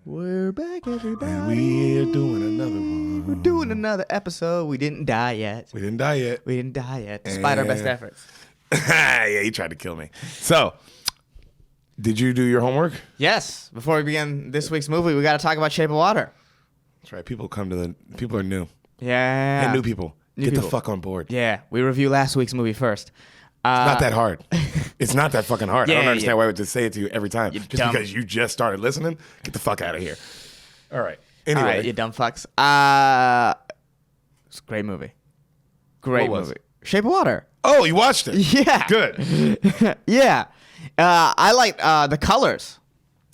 We're back, everybody. And we're doing another one. We're doing another episode. We didn't die yet. We didn't die yet. Despite our best efforts. Yeah, he tried to kill me. So, did you do your homework? Yes. Before we begin this week's movie, we got to talk about Shape of Water. That's right. People are new. Yeah. Hey, new people. Get the fuck on board. Yeah. We review last week's movie first. It's not that hard. It's not that fucking hard. I don't understand why I would just say it to you every time. Just dumb. because you just started listening, get the fuck out of here. All right. Anyway. All right, you dumb fucks. It's a great movie. Great What was movie. Shape of Water. Oh, you watched it? Yeah. Good. Yeah. I like the colors.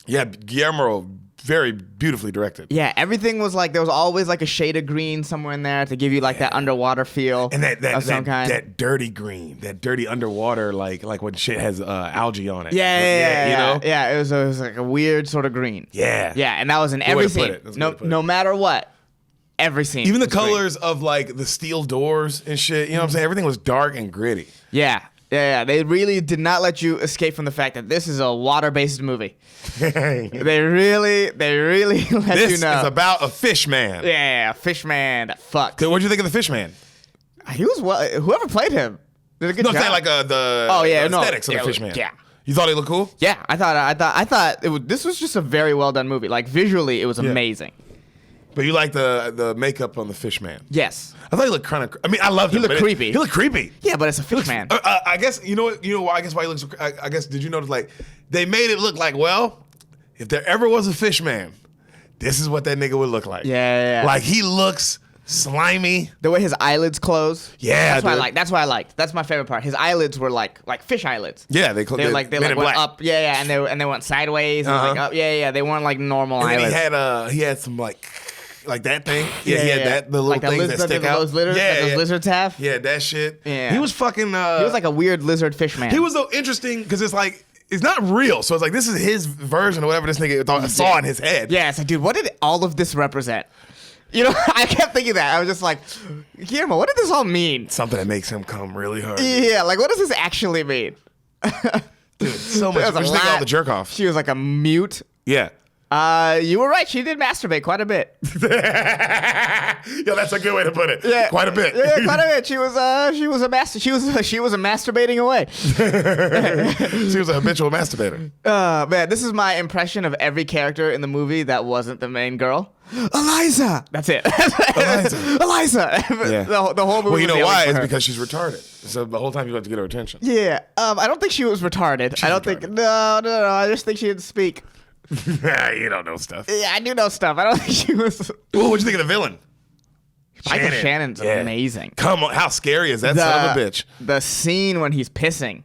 Yeah, Guillermo, very beautifully directed. Yeah, everything was like, there was always like a shade of green somewhere in there to give you like that underwater feel And of some kind. that dirty green, that dirty underwater, like when shit has algae on it. Yeah, you know? Yeah, it was like a weird sort of green. Yeah. Yeah, and that was in way every to put scene. it. That's a good way to put it. No matter what, every scene. Even the was green. colors of like the steel doors and shit, you know what I'm saying? Everything was dark and gritty. Yeah. They really did not let you escape from the fact that this is a water-based movie. They really let This you know. is about a fish man. Yeah, fish man that fucks. What'd you think of the fish man? He was whoever played him did a good No, job. I'm saying like the aesthetics of the fish man. Yeah. You thought he looked cool? Yeah, I thought this was just a very well done movie. Like visually, it was amazing. But you like the makeup on the fish man? Yes. I thought he looked kind of. I mean, I loved him. He looked but creepy. He looked creepy. Yeah, but it's a fish man. I guess you know what. You know why? I guess why he looks. I guess did you notice like they made it look like if there ever was a fish man, this is what that nigga would look like. Yeah. Like he looks slimy. The way his eyelids close. Yeah, that's what I dude. liked. That's what I liked. That's my favorite part. His eyelids were like fish eyelids. Yeah, they They went went up. Yeah, and they went sideways and like up. Yeah. They weren't like normal And eyelids. then he had some like that thing. Yeah, he had that the little like things that stick out. Those lizards have. Yeah, that shit. Yeah. He was fucking. He was like a weird lizard fish man. He was so interesting because it's like it's not real. So it's like this is his version of whatever this nigga saw in his head. Yeah, it's like, dude, what did all of this represent? You know, I kept thinking that. I was just like, Guillermo, what did this all mean? Something that makes him come really hard. Yeah, like what does this actually mean? Dude, so much. There was a What you think of all lot. the jerk off? She was like a mute. Yeah. You were right. She did masturbate quite a bit. Yo, that's a good way to put it. Yeah, Quite a bit. Yeah, quite a bit. She was a masturbating away. She was a habitual masturbator. Man, this is my impression of every character in the movie that wasn't the main girl. Eliza. That's it. Eliza. Yeah. The whole movie. Well, you was know why? yelling It's for her. because she's retarded. So the whole time you have to get her attention. Yeah. I don't think she was retarded. I don't think. retarded. No. I just think she didn't speak. You don't know stuff. Yeah, I do know stuff. I don't think she was. Well, what'd you think of the villain? Michael Shannon's Yeah. amazing. Come on, how scary is that son of a bitch? The scene when he's pissing.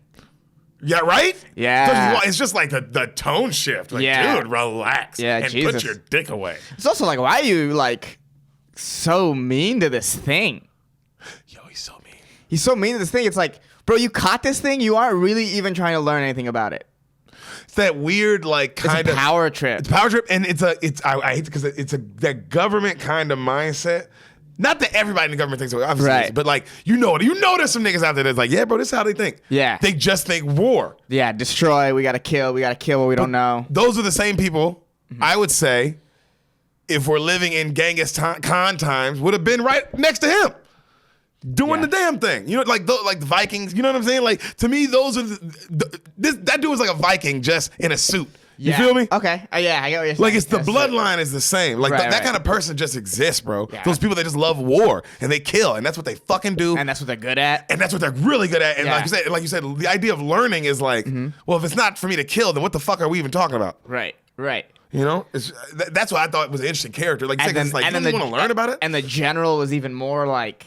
Yeah, right? Yeah. It's just like the tone shift. Like, Yeah. dude, relax. Yeah, and Jesus. put your dick away. It's also like, why are you like so mean to this thing? Yo, he's so mean. He's so mean to this thing. It's like, bro, you caught this thing. You aren't really even trying to learn anything about it. It's that weird, like, kind It's a of power trip. It's a power trip, and I hate it because it's that government kind of mindset. Not that everybody in the government thinks so, obviously, Right. but like you know there's some niggas out there that's like, yeah, bro, this is how they think. Yeah. They just think war. Yeah, destroy. We gotta kill what we don't know. Those are the same people, Mm-hmm. I would say, if we're living in Genghis Khan times, would have been right next to him. Doing Yeah. the damn thing, you know, like the Vikings. You know what I'm saying? Like to me, those are that dude was like a Viking just in a suit. You Yeah. feel me? Okay. Yeah, I get what you're saying. Like it's the That's bloodline is the same. Like Right, that right. kind of person just exists, bro. Yeah. Those people that just love war and they kill, and that's what they fucking do. And that's what they're good at. And that's what they're really good at. And Yeah. like you said, the idea of learning is like, well, if it's not for me to kill, then what the fuck are we even talking about? Right. You know, that's what I thought was an interesting character. Like, you want to learn about it? And the general was even more like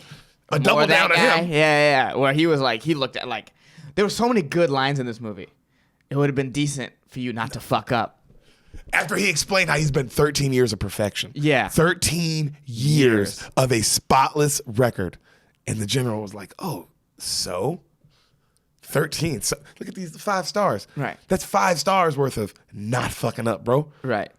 A double more that down to guy. him. Yeah. Where he was like, he looked at like, there were so many good lines in this movie. It would have been decent for you not to fuck up. After he explained how he's been 13 years of perfection. Yeah. 13 years of a spotless record. And the general was like, oh, so? 13. So look at these 5 stars. Right. That's 5 stars worth of not fucking up, bro. Right.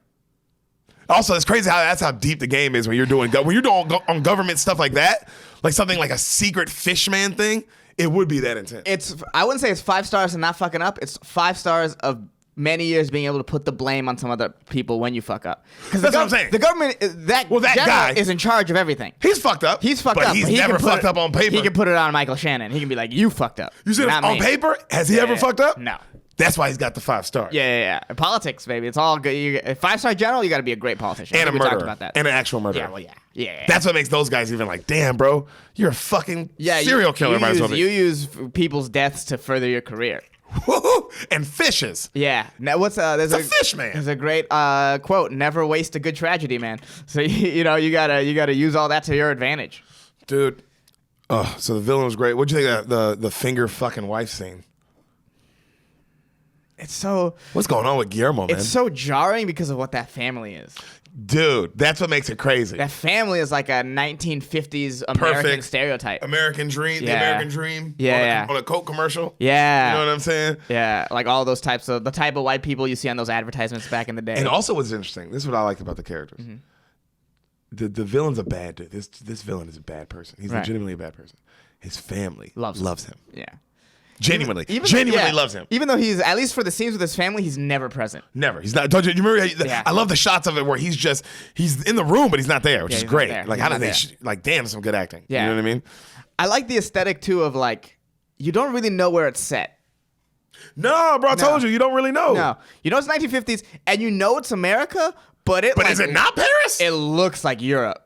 Also, it's crazy how that's how deep the game is when you're doing on government stuff like that, like something like a secret fishman thing. It would be that intense. I wouldn't say it's 5 stars and not fucking up. It's 5 stars of many years being able to put the blame on some other people when you fuck up. Because That's what I'm saying. The government, that Well, that general guy- is in charge of everything. He's fucked up. He's fucked but up. He's but he never can put fucked it- up on paper. He can put it on Michael Shannon. He can be like, you fucked up. You said not on me. paper? Has he ever Yeah. fucked up? No. That's why he's got the 5 stars. Yeah. Politics, baby. It's all good. A 5-star general, you got to be a great politician. I And a think we talked murderer. about that. And an actual murderer. Yeah, well, yeah. That's what makes those guys even like, damn, bro, you're a fucking serial killer. Might as well be. You use people's deaths to further your career. And fishes. Yeah. Now, there's a fish man. There's a great quote: "Never waste a good tragedy, man." So you gotta use all that to your advantage. Dude. Oh, so the villain was great. What'd you think of the finger fucking wife scene? It's so What's going on with Guillermo, man? it's so jarring because of what that family is. Dude, that's what makes it crazy. That family is like a 1950s American Perfect. stereotype. American dream, the Yeah. American dream. Yeah. On a Coke commercial. Yeah. You know what I'm saying? Yeah, like all those types of the type of white people you see on those advertisements back in the day. And also what's interesting, this is what I liked about the characters. Mm-hmm. The villain's a bad dude. This villain is a bad person. He's Right. legitimately a bad person. His family Loves him. yeah. Genuinely. yeah. Loves him. Even though he's, at least for the scenes with his family, he's never present. Never. He's not. Don't you remember? Yeah. I love the shots of it where he's in the room, but he's not there, which is he's not great. there. Like, He's how not did they, there. like, damn, some good acting. Yeah. You know what I mean? I like the aesthetic too of like, you don't really know where it's set. No, bro, I told you don't really know. No, you know it's 1950s, and you know it's America, but Is it not Paris? It looks like Europe.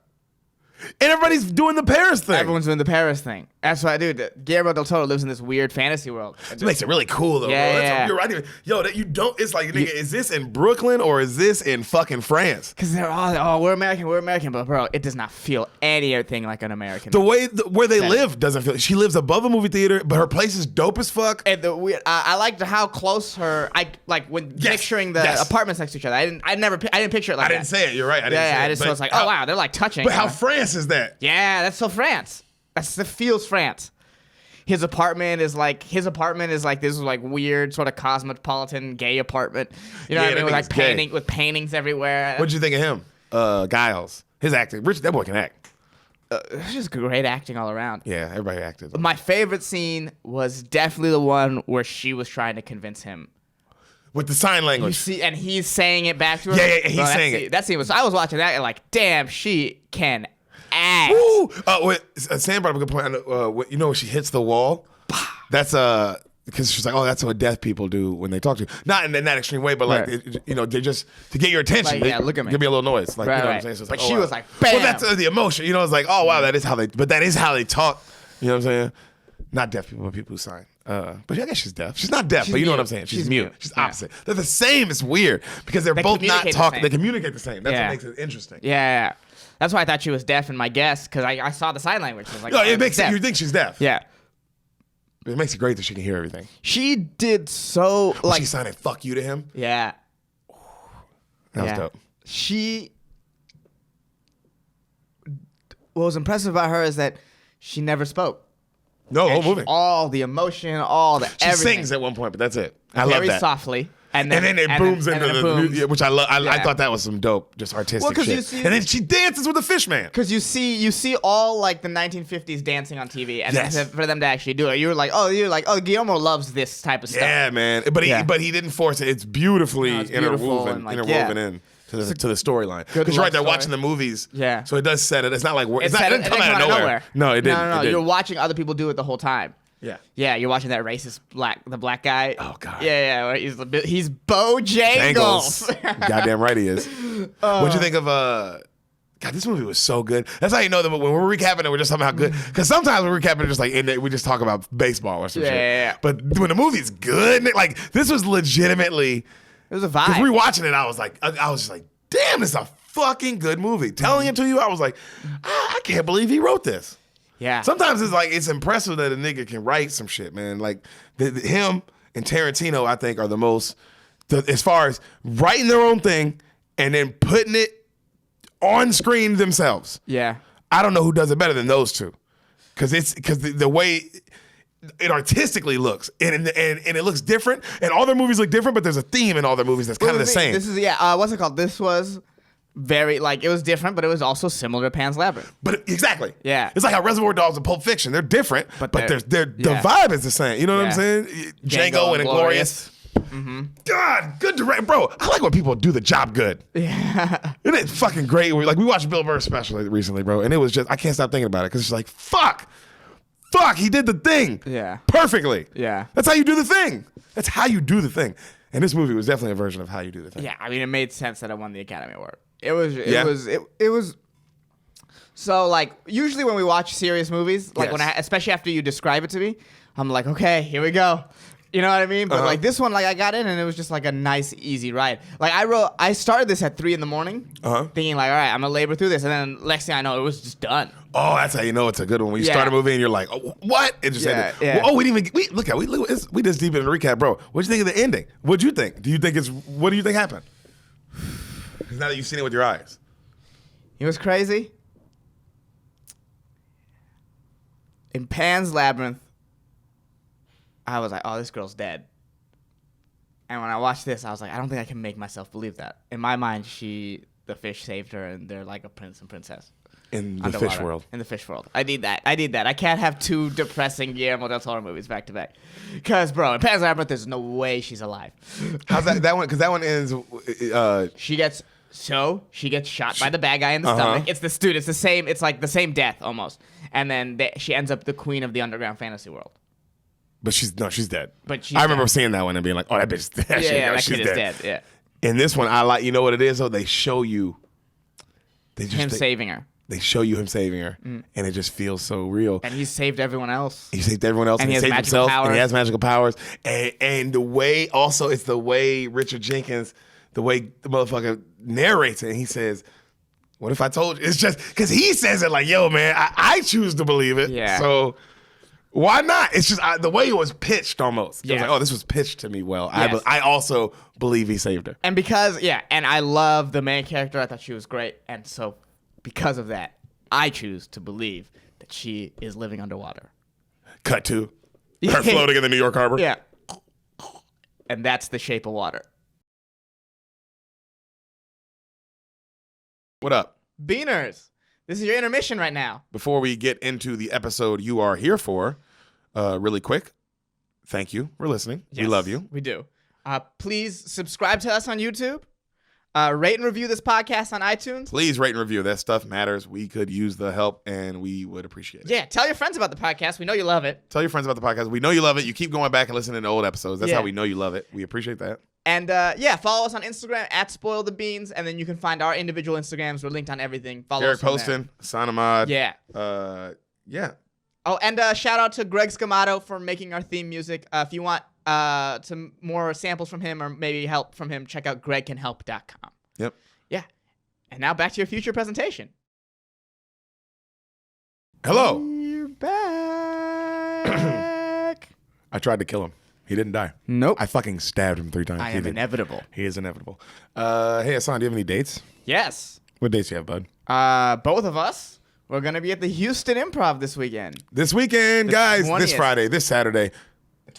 And everybody's doing the Paris thing. Everyone's doing the Paris thing. That's why, dude. Guillermo del Toro lives in this weird fantasy world. It makes it really cool, though. Yeah, bro. yeah. You're right. Yo, that you don't. It's like, nigga, is this in Brooklyn or is this in fucking France? Because they're all, we're American, but bro, it does not feel anything like an American. The way where they Setting. live doesn't feel. She lives above a movie theater, but her place is dope as fuck. And the weird, I liked how close when Yes, picturing the yes. apartments next to each other. I didn't picture it like I that. didn't say it. You're right. I didn't Yeah, say I it. just But was like, how- oh wow, they're like touching. But how France is that? Yeah, that's so France. That feels France. His apartment is like this like weird sort of cosmopolitan gay apartment. You know Yeah, what I mean? With that like nigga's gay. with paintings everywhere. What'd you think of him? Giles. His acting. Rich, that boy can act. It's just great acting all around. Yeah, everybody acted. My favorite scene was definitely the one where she was trying to convince him. With the sign You language. see, and he's saying it back to her. Yeah, he's Bro, saying it. That scene was. I was watching that and like, damn, she can act. Woo! Sam brought up a good point. You know when she hits the wall? That's because she's like, oh, that's what deaf people do when they talk to you. Not in that extreme way, but like, Right. they just to get your attention. Like, yeah, look at me. Give me a little noise, like Right, you know right. what I'm saying. So it's But like, she wow. was like, bam. Well, that's the emotion. You know, it's like, oh wow, that is how they talk. You know what I'm saying? Not deaf people, but people who sign. But I guess she's deaf. She's not deaf, She's but you know what mute. I'm saying. She's She's mute. mute. She's Yeah. opposite. They're the same. It's weird because they're They both not communicate the talking. same. They communicate the same. That's Yeah. what makes it interesting. Yeah. That's why I thought she was deaf in my guess because I saw the sign language. I was like, No, oh, it makes deaf. you think she's deaf. Yeah. It makes it great that she can hear everything. She did so like She signing "fuck you" to him. yeah. That was Yeah. dope. What was impressive about her is that she never spoke. No, And whole she- movie. all the emotion, all the She everything. sings at one point, but that's it. I very love that. softly, And then it booms into and then it the booms. music, which I love. I Yeah. thought that was some dope, just artistic Well, 'cause shit. you see- and then she dances with the fish man. Because you see all like the 1950s dancing on TV, and Yes. then for them to actually do it, you're like, oh, Guillermo loves this type of stuff. Yeah, man. But Yeah. he didn't force it. It's beautifully No, it's beautiful interwoven, and, like, interwoven yeah. in to the storyline. good Because you're right love there story. watching the movies. Yeah. So it does set it. It's not like it It didn't come out of nowhere. No, it didn't. No, It didn't. You're watching other people do it the whole time. Yeah. Yeah, you're watching that racist the black guy. Oh, God. Yeah, where he's Bojangles. Bengals. Goddamn right he is. What'd you think of God, this movie was so good. That's how you know that when we're recapping it, we're just talking about how good. Because sometimes we're recapping it just like we just talk about baseball or some shit. Yeah. But when the movie's good, like this was legitimately. It was a Because vibe. rewatching it, I was just like, damn, this is a fucking good movie. Telling it to you, I was like, I can't believe he wrote this. Yeah. Sometimes it's impressive that a nigga can write some shit, man. Like him and Tarantino, I think, are the most as far as writing their own thing and then putting it on screen themselves. Yeah. I don't know who does it better than those two, because the way it artistically looks and it looks different, and all their movies look different, but there's a theme in all their movies that's kind of the same. This is what's it called? This was very it was different, but it was also similar to Pan's Labyrinth. But exactly, Yeah. it's like how Reservoir Dogs and Pulp Fiction, they're different, but they're- the yeah. vibe is the same. You know what I'm Yeah. saying? Django and Inglourious. God, good direct, bro. I like when people do the job good. Yeah. Isn't it fucking great? Like, we watched Bill Burr's special recently, bro, and it was just, I can't stop thinking about it because it's like, fuck, he did the thing. Yeah. Perfectly. Yeah. That's how you do the thing. That's how you do the thing. And this movie was definitely a version of how you do the thing. Yeah, I mean, it made sense that I won the Academy Award. It was. So, like, usually when we watch serious movies, like Yes. especially after you describe it to me, I'm like, okay, here we go. You know what I mean? But like this one, like I got in and it was just like a nice, easy ride. Like I started this at 3 a.m, thinking like, all right, I'm gonna labor through this, and then next thing I know, it was just done. Oh, that's how you know it's a good one. When you Yeah. start a movie and you're like, oh, what? It just ended. yeah. Oh, we didn't even, we just deep in the recap, bro. What'd you think of the ending? What'd you think? What do you think happened? Because now that you've seen it with your eyes. It was crazy. In Pan's Labyrinth, I was like, oh, this girl's dead. And when I watched this, I was like, I don't think I can make myself believe that. In my mind, the fish saved her, and they're like a prince and princess. In the Underwater. fish world. In the fish world. I need that. I can't have 2 depressing Guillermo del Toro movies back to back. Because, bro, in Pan's Labyrinth, there's no way she's alive. How's that one? Because that one ends. She gets shot by the bad guy in the stomach. It's the same. It's like the same death almost. And then she ends up the queen of the underground fantasy world. But she's dead. But she's I remember dead. seeing that one and being like, oh, that bitch, that That she's kid is dead. Yeah. In this one, I like, you know what it is though? They show you. Saving her. They show you him saving her, and it just feels so real. And he's saved everyone else. He saved everyone else, And and he he has saved magical himself, and he powers. has magical powers. And the way, also, it's the way Richard Jenkins, the way the motherfucker narrates it, and he says, what if I told you? It's just, because he says it like, yo, man, I choose to believe it. Yeah. So why not? It's just the way it was pitched almost. It was Yeah. like, oh, this was pitched to me well. Yes. I also believe he saved her. And and I love the main character. I thought she was great. And so because of that, I choose to believe that she is living underwater. Cut to her floating in the New York Harbor. Yeah. And that's The Shape of Water. What up? Beaners, this is your intermission right now. Before we get into the episode you are here for, really quick, thank you for listening. We love you. We do. Please subscribe to us on YouTube. Rate and review this podcast on iTunes. Please rate and review. That stuff matters. We could use the help, and we would appreciate it. Yeah, tell your friends about the podcast. We know you love it. Tell your friends about the podcast. We know you love it. You keep going back and listening to old episodes. That's Yeah. how we know you love it. We appreciate that. And follow us on Instagram at Spoil the Beans, and then you can find our individual Instagrams. We're linked on everything. Follow Derek us from there. Poston, Sanamad. Yeah. Yeah. Oh, and shout out to Greg Scamato for making our theme music. If you want some more samples from him or maybe help from him, check out gregcanhelp.com. Yep. Yeah. And now back to your future presentation. Hello. You're back. I tried to kill him. He didn't die. Nope. I fucking stabbed him 3 times. I He am didn't. inevitable. He is inevitable. Hey, Hassan, do you have any dates? Yes. What dates do you have, bud? Both of us, we're going to be at the Houston Improv this weekend. This weekend, guys. 20th. This Friday, this Saturday. The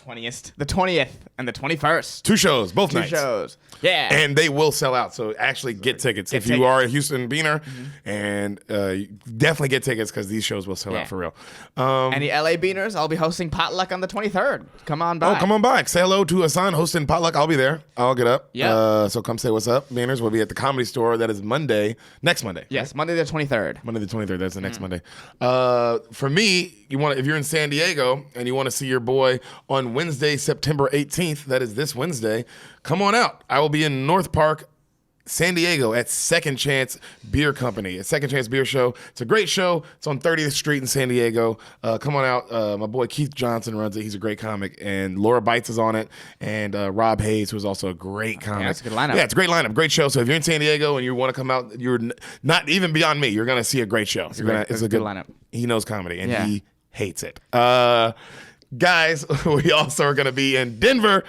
20th and the 21st. 2 shows, both 2 nights. shows. Yeah. And they will sell out. So actually get tickets. If you tickets. are a Houston Beaner, and definitely get tickets because these shows will sell Yeah. out for real. Any LA Beaners, I'll be hosting Potluck on the 23rd. Come on by. Oh, come on by. Say hello to Hassan hosting Potluck. I'll be there. I'll get up. Yeah. So come say what's up. Beaners will be at the Comedy Store. That is next Monday. Yes, Monday the 23rd. Monday the 23rd. That's the next Monday. For me, if you're in San Diego and you want to see your boy on Wednesday, September 18th, that is this Wednesday, come on out. I will be in North Park, San Diego at Second Chance Beer Company, a Second Chance Beer Show. It's a great show. It's on 30th Street in San Diego. Come on out. My boy Keith Johnson runs it. He's a great comic. And Laura Bites is on it. And Rob Hayes, who's also a great comic. that's a good lineup. Yeah, it's a great lineup. Great show. So if you're in San Diego and you want to come out, you're not even beyond me. You're going to see a great show. It's a good lineup. He knows comedy, and Yeah. he hates it. Guys, we also are going to be in Denver.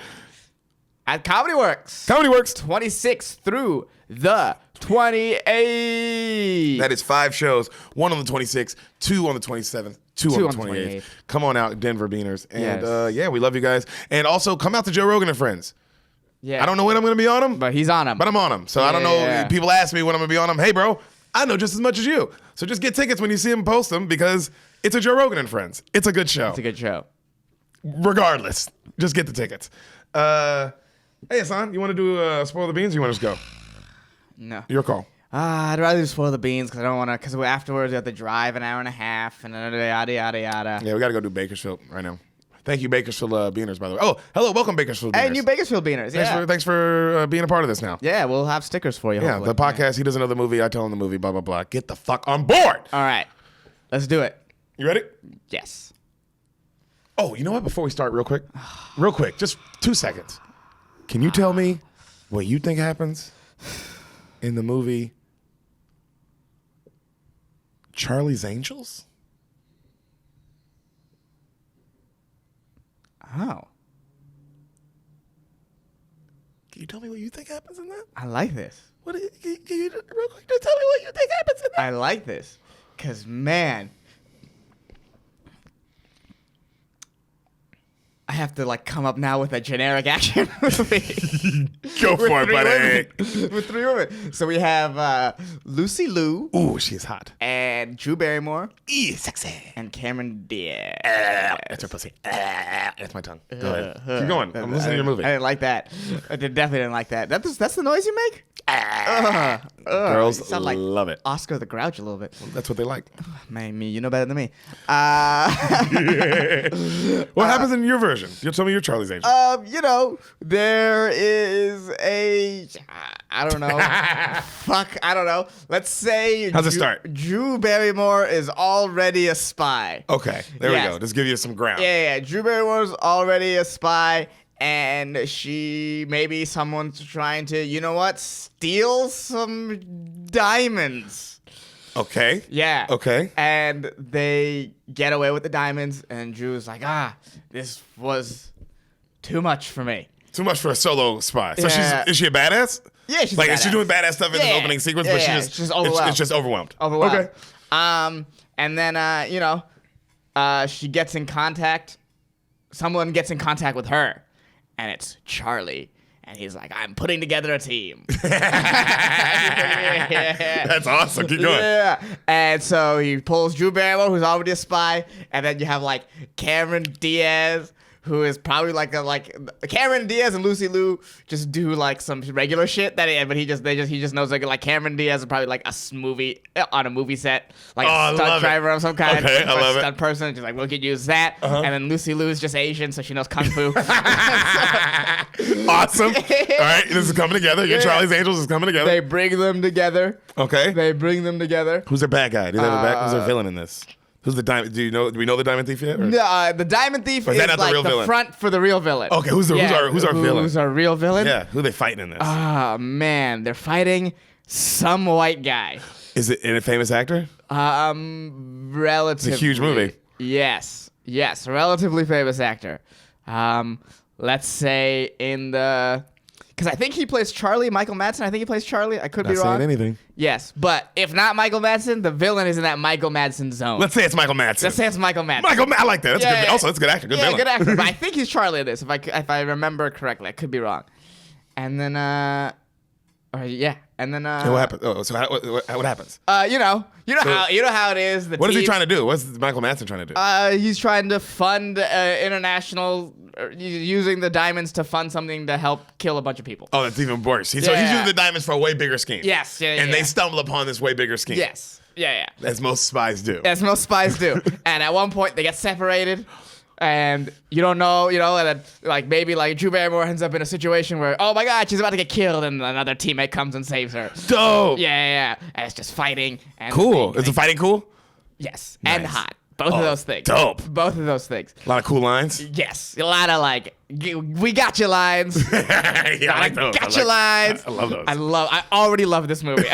At Comedy Works. Comedy Works. 26th through the 28th. That is 5 shows. 1 on the 26th, 2 on the 27th, 2 on the 28th. Come on out, Denver Beaners. And Yes. we love you guys. And also come out to Joe Rogan and Friends. Yeah. I don't know when I'm going to be on them, But he's on him. but I'm on them. So I don't know. Yeah. People ask me when I'm going to be on them. Hey, bro, I know just as much as you. So just get tickets when you see him post them because it's a Joe Rogan and Friends. It's a good show. It's a good show. Regardless, just get the tickets. Hey, Hassan, you want to do spoil the beans? Or you want to just go? No. Your call. I'd rather just spoil the beans because I don't want to. Because afterwards we have to drive an hour and a half and yada yada yada. Yeah, we got to go do Bakersfield right now. Thank you, Bakersfield Beaners, by the way. Oh, hello, welcome, Bakersfield Beaners. Hey, new Bakersfield Beaners. Yeah. Thanks for being a part of this now. Yeah, we'll have stickers for you. Yeah, hopefully. the podcast. He doesn't know the movie. I tell him the movie. Blah blah blah. Get the fuck on board. All right, let's do it. You ready? Yes. Oh, you know what? Before we start, real quick, just 2 seconds. Can you tell me what you think happens in the movie Charlie's Angels? Oh, Can you tell me what you think happens in that? I like this. What? Can you real quick just tell me what you think happens in that? I like this, cause man, I have to like come up now with a generic action movie. Go for it, buddy. With 3 women. So we have Lucy Liu Ooh, she's hot. and Drew Barrymore Sexy. and Cameron Diaz. That's her pussy. That's my tongue. Go ahead. Keep going. I'm listening to your movie. I didn't like that. I definitely didn't like that. That's the noise you make? Girls You sound like love it. Oscar the Grouch a little bit. That's what they like. Man, you know better than me. What happens in your version? You'll tell me your Charlie's Angels. There is a, I don't know. Fuck, I don't know. Let's say. How's it start? Drew Barrymore is already a spy. Okay, there Yes. we go. Just give you some ground. Yeah. Drew Barrymore's already a spy, and maybe someone's trying to, you know what, steal some diamonds. Okay. Yeah. Okay. And they get away with the diamonds, and Drew's like, this was too much for me. Too much for a solo spy. So Yeah. is she a badass? Yeah, she's like, badass. is she doing badass stuff in the Yeah. opening sequence? Yeah, But yeah, she's overwhelmed. It's just overwhelmed. Overwhelmed. Okay. And then, she gets in contact. Someone gets in contact with her, and it's Charlie. And he's like, I'm putting together a team. That's awesome. Keep going. Yeah. And so he pulls Drew Barrymore, who's already a spy, and then you have like Cameron Diaz, who is probably like Cameron Diaz and Lucy Liu just do like some regular shit but he just knows like Cameron Diaz is probably like a movie on a movie set, like a stunt driver of some kind. Okay, I or love a it. stunt person. Just like, we could use that. And then Lucy Liu is just Asian, so she knows kung fu. Awesome. All right, this is coming together. Your Yeah. Charlie's Angels is coming together. They bring them together. Okay. Who's Who's their bad guy? Do they have a bad? Who's their villain in this? Who's the diamond? Do we know the diamond thief yet? Or? The Diamond Thief Or is is that not the like real the villain? front for the real villain. Okay, who's our villain? Who's our real villain? Yeah, who are they fighting in this? Oh man, they're fighting some white guy. Is it a famous actor? Relatively. It's a huge movie. Yes, relatively famous actor. Let's say because I think he plays Charlie. Michael Madsen. I think he plays Charlie. I could be Not wrong. saying anything. Yes, but if not Michael Madsen, the villain is in that Michael Madsen zone. Let's say it's Michael Madsen. Let's say it's Michael Madsen. I like that. That's Yeah, good. yeah. Also, that's a good actor. Good Yeah, villain. good actor. But I think he's Charlie in this, if I remember correctly. I could be wrong. And then, and then, And what happens? Oh, so what happens? you know how it is. What is he trying to do? What's Michael Madsen trying to do? He's trying to fund international, using the diamonds to fund something to help kill a bunch of people. Oh, that's even worse. So he's using the diamonds for a way bigger scheme. Yes, yeah, And yeah. they stumble upon this way bigger scheme. Yes, yeah. As most spies do. As most spies do. And at one point, they get separated. And you don't know, and then, like, maybe, like, Drew Barrymore ends up in a situation where, oh, my God, she's about to get killed, and another teammate comes and saves her. Dope. Yeah. And it's just fighting. And Cool. Is the fighting cool? Yes. Nice. And hot. Both of those things. Dope. Both of those things. A lot of cool lines. Yes. A lot of, like, we got you lines. Yeah, I like those. Gotcha lines. I love those. I already love this movie. You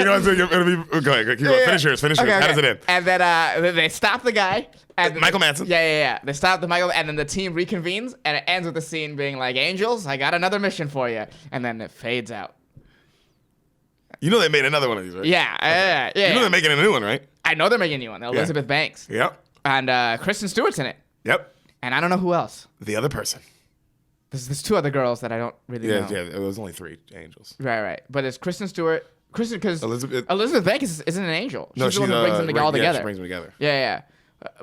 know what's it'll be? Go ahead. Keep going. Finish yours. Finish yours. How does it end? And then they stop the guy. And Michael Madsen. Yeah. They stop the Michael, and then the team reconvenes, and it ends with the scene being like, "Angels, I got another mission for you," and then it fades out. You know they made another one of these, right? Yeah. You know they're making a new one, right? I know they're making a new one. Elizabeth Banks. Yep. And Kristen Stewart's in it. Yep. And I don't know who else. The other person. There's 2 other girls that I don't really know. Yeah. It was only 3 angels. Right. But it's Kristen Stewart. Because Elizabeth Banks isn't an angel. No, She's the one who brings them all Yeah, together. she brings them together. Yeah.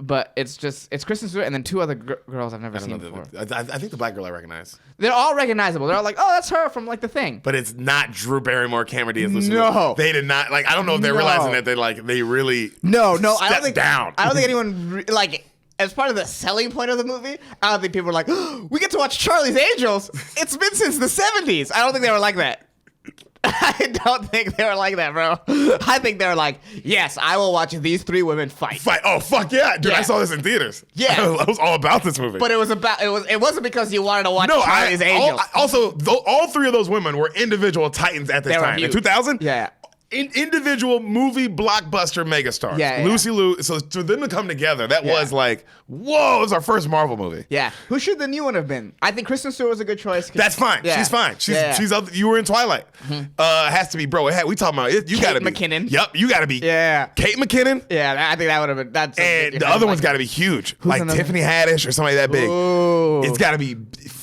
But it's Kristen Stewart and then two other girls I've never I don't seen know. before. I think the black girl I recognize. They're all recognizable. They're all like, oh, that's her from like The Thing. But it's not Drew Barrymore, Cameron Diaz. No. They did not. Like, I don't know if they're No. realizing that they really No, I don't stepped think down. I don't think anyone like. As part of the selling point of the movie, I don't think people were like, oh, we get to watch Charlie's Angels. It's been since the 70s. I don't think they were like that. I don't think they were like that, bro. I think they were like, yes, I will watch these three women fight. Oh, fuck yeah. Dude, Yeah. I saw this in theaters. Yeah. I was all about this movie. But it wasn't because you wanted to watch Charlie's Angels. All three of those women were individual titans at this They were time. In huge. 2000? Yeah. Individual movie blockbuster megastars. Yeah. Lucy Liu. So for them to come together, that was like, whoa, it was our first Marvel movie. Yeah. Who should the new one have been? I think Kristen Stewart was a good choice. That's fine. Yeah. She's fine. She's Yeah. she's up, you were in Twilight. Has to be, bro. We talking about it. You Kate gotta be McKinnon. Yep, you gotta be. Yeah. Kate McKinnon. Yeah, I think that would have been. That's And the other one's got to be huge, like another- Tiffany Haddish or somebody that big. Ooh. It's got to be.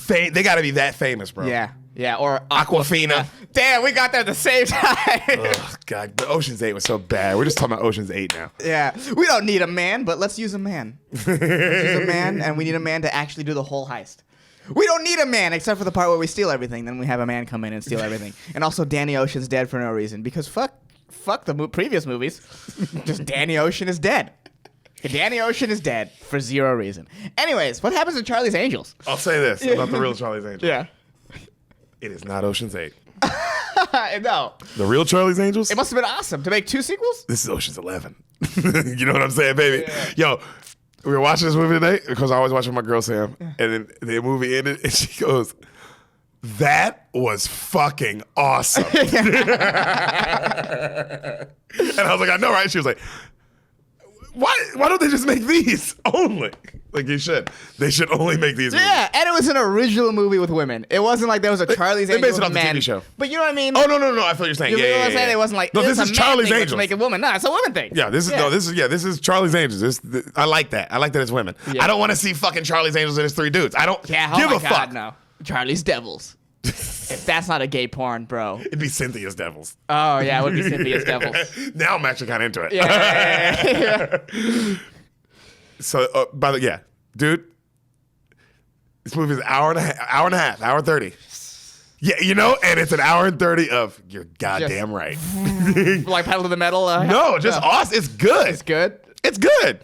They got to be that famous, bro. Yeah, or Aquafina. Damn, we got there at the same time. Oh God, but Ocean's 8 was so bad. We're just talking about Ocean's 8 now. Yeah, we don't need a man, but let's use a man. Let's use a man, and we need a man to actually do the whole heist. We don't need a man except for the part where we steal everything. Then we have a man come in and steal everything. And also, Danny Ocean's dead for no reason because fuck the previous movies. Just Danny Ocean is dead. Danny Ocean is dead for zero reason. Anyways, what happens to Charlie's Angels? I'll say this about the real Charlie's Angels. Yeah. It is not Ocean's 8. No. The real Charlie's Angels. It must have been awesome to make two sequels. This is Ocean's 11. You know what I'm saying, baby? Yo, we were watching this movie today because I always watch with my girl Sam, and then the movie ended, and she goes, "That was fucking awesome." And I was like, "I know, right?" She was like, Why don't they just make these only? Like you should. They should only make these movies. Yeah, and it was an original movie with women. It wasn't like there was a Charlie's they Angels based it off the man. TV show. But you know what I mean? Oh no, I feel what you're saying. You know what I'm saying? It wasn't like no. This it's is a man Charlie's thing, let's Angels. make a woman. No, it's a woman thing. Yeah, this is Charlie's Angels. I like that. I like that it's women. Yeah. I don't want to see fucking Charlie's Angels and it's three dudes. I don't Yeah, give oh a my God, fuck. no. Charlie's Devils. If that's not a gay porn, bro. It'd be Cynthia's Devils. Oh yeah, it would be Cynthia's Devils. Now I'm actually kind of into it. Yeah. So, dude, this movie is an hour and a half, hour 30. Yeah, you know, and it's an hour and 30 of you're goddamn right. Like Pedal to the Metal. No, just awesome. It's good. It's good. It's good.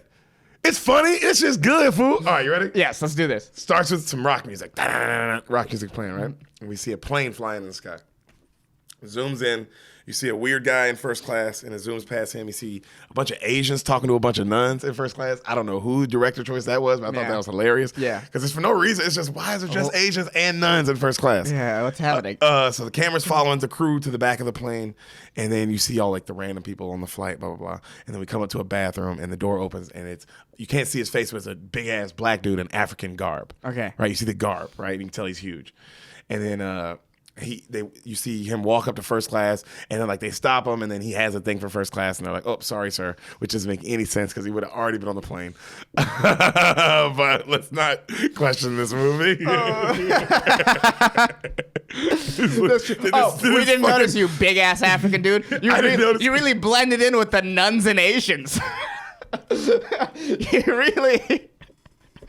It's funny. It's just good, fool. All right, you ready? Yes, let's do this. Starts with some rock music. Rock music playing, right? And we see a plane flying in the sky. Zooms in. You see a weird guy in first class, and it zooms past him. You see a bunch of Asians talking to a bunch of nuns in first class. I don't know who director choice that was, but I thought Yeah. that was hilarious. Yeah. Because it's for no reason. It's just, why is it just Asians and nuns in first class? Yeah, what's happening? So the camera's following the crew to the back of the plane, and then you see all like the random people on the flight, blah, blah, blah. And then we come up to a bathroom, and the door opens, and you can't see his face, but it's a big-ass black dude in African garb. Okay. Right? You see the garb, right? You can tell he's huge. And then you see him walk up to first class, and then like they stop him, and then he has a thing for first class, and they're like, "Oh, sorry, sir," which doesn't make any sense because he would have already been on the plane. But let's not question this movie. We didn't notice you, big ass African dude. I didn't notice. You really blended in with the nuns and Asians. You really.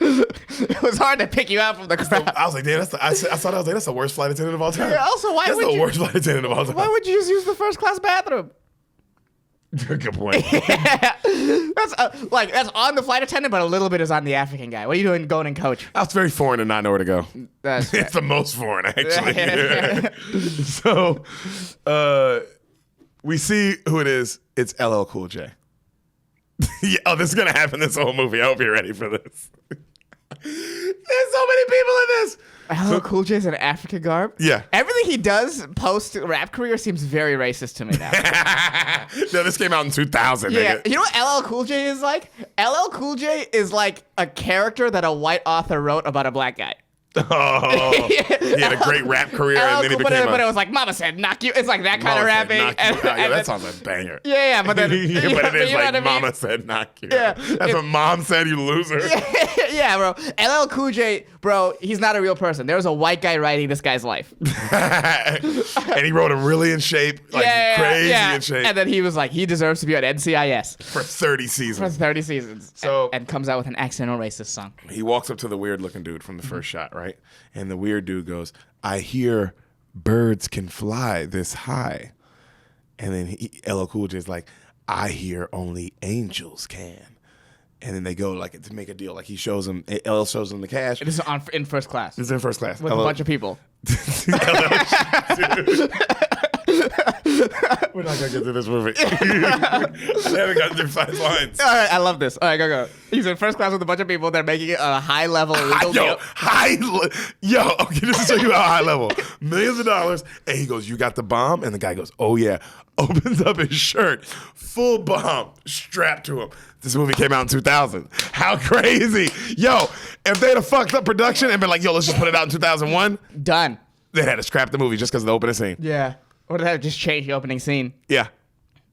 It was hard to pick you out from the crowd. I was like, damn, I thought I was like, that's the worst flight attendant of all time. Yeah, also, why that's would the you- worst flight attendant of all time. Why would you just use the first class bathroom? Good point. That's that's on the flight attendant, but a little bit is on the African guy. What are you doing going in coach? That's very foreign to not know where to go. That's It's the most foreign, actually. So, we see who it is. It's LL Cool J. Yeah, this is gonna happen this whole movie. I hope you're ready for this. There's so many people in this. LL Cool J's in African garb? Yeah. Everything he does post rap career seems very racist to me now. No, this came out in 2000. Yeah, Nigga. you know what LL Cool J is like? LL Cool J is like a character that a white author wrote about a black guy. Oh, he had a great rap career, and then he became but it was like, Mama said knock you. It's like that kind of rapping. that sounds like a banger. Yeah, but then But it is you know like what I mean? Mama said knock you. Yeah. That's what Mom said, you loser. Yeah, bro. LL Cool J bro, he's not a real person. There was a white guy writing this guy's life. And he wrote him really in shape, like crazy in shape. And then he was like, he deserves to be on NCIS for 30 seasons. for 30 seasons. So and comes out with an accidental racist song. He walks up to the weird looking dude from the first shot, right? And the weird dude goes, I hear birds can fly this high. And then LL Cool J is like, I hear only angels can. And then they go like to make a deal. Like he shows him, LL shows him the cash. This is in first class. It's in first class. With a bunch of people. We're not gonna get through this movie. I haven't gotten through 5 lines. All right, I love this. All right, go. He's in first class with a bunch of people. They're making it a high level legal deal. Okay, this is show you how high level. Millions of dollars. And he goes, you got the bomb? And the guy goes, oh yeah. Opens up his shirt. Full bomb strapped to him. This movie came out in 2000. How crazy. Yo, if they'd have fucked up production and been like, yo, let's just put it out in 2001. Done. They had to scrap the movie just because of the opening scene. Yeah. Or did that just change the opening scene? Yeah.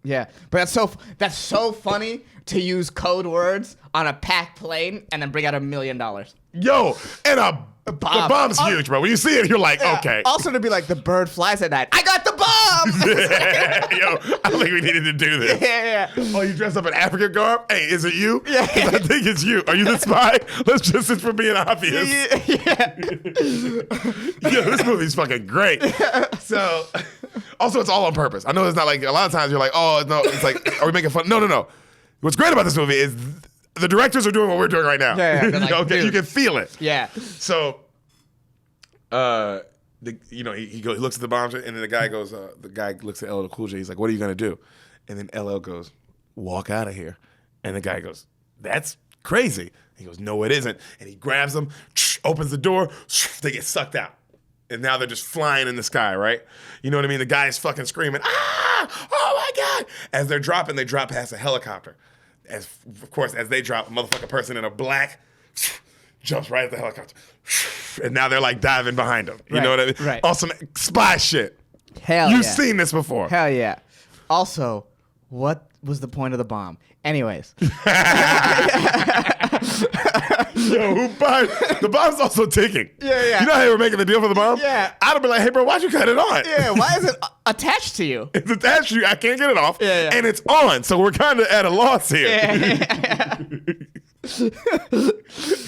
Yeah. But that's so funny to use code words on a packed plane and then bring out $1 million. Yo, and the bomb's huge, bro. When you see it, you're like, okay. Also to be like, the bird flies at night. I got the bomb! Yo, I don't think we needed to do this. Yeah. Oh, you dressed up in African garb? Hey, is it you? Yeah. I think it's you. Are you the spy? Let's just, it's for being obvious. Yeah. Yo, this movie's fucking great. So, also, it's all on purpose. I know it's not like, a lot of times you're like, oh, no, it's like, are we making fun? No. What's great about this movie is the directors are doing what we're doing right now. Yeah. Like, okay, you can feel it. Yeah. So, he looks at the bombs, and then the guy goes, the guy looks at LL Cool J. He's like, what are you gonna do? And then LL goes, walk out of here. And the guy goes, that's crazy. He goes, no, it isn't. And he grabs them, opens the door, they get sucked out. And now they're just flying in the sky, right? You know what I mean? The guy is fucking screaming, ah, oh my God. As they're dropping, they drop past a helicopter. As they drop, a motherfucking person in a black jumps right at the helicopter. And now they're like diving behind him. You know what I mean? Right. Awesome spy shit. Hell You've yeah. seen this before. Hell yeah. Also, what was the point of the bomb? Anyways. Yo, who buys? The bomb's also ticking. Yeah. You know how they were making the deal for the bomb? Yeah. I'd have been like, hey, bro, why'd you cut it on? Yeah, why is it attached to you? It's attached to you. I can't get it off. Yeah. And it's on. So we're kind of at a loss here. Yeah.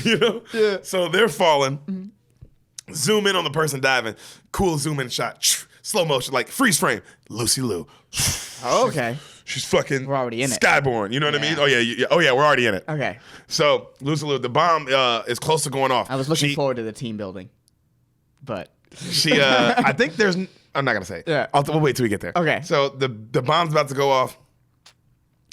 You know? Yeah. So they're falling. Zoom in on the person diving. Cool zoom in shot. Slow motion, like freeze frame. Lucy Liu. Oh, okay. She's fucking We're already in it. Skyborn. You know what I Yeah. mean? Oh yeah, we're already in it. Okay. So Lucy Liu, the bomb is close to going off. I was looking forward to the team building. But I think there's. I'm not gonna say. Yeah. We'll wait till we get there. Okay. So the bomb's about to go off.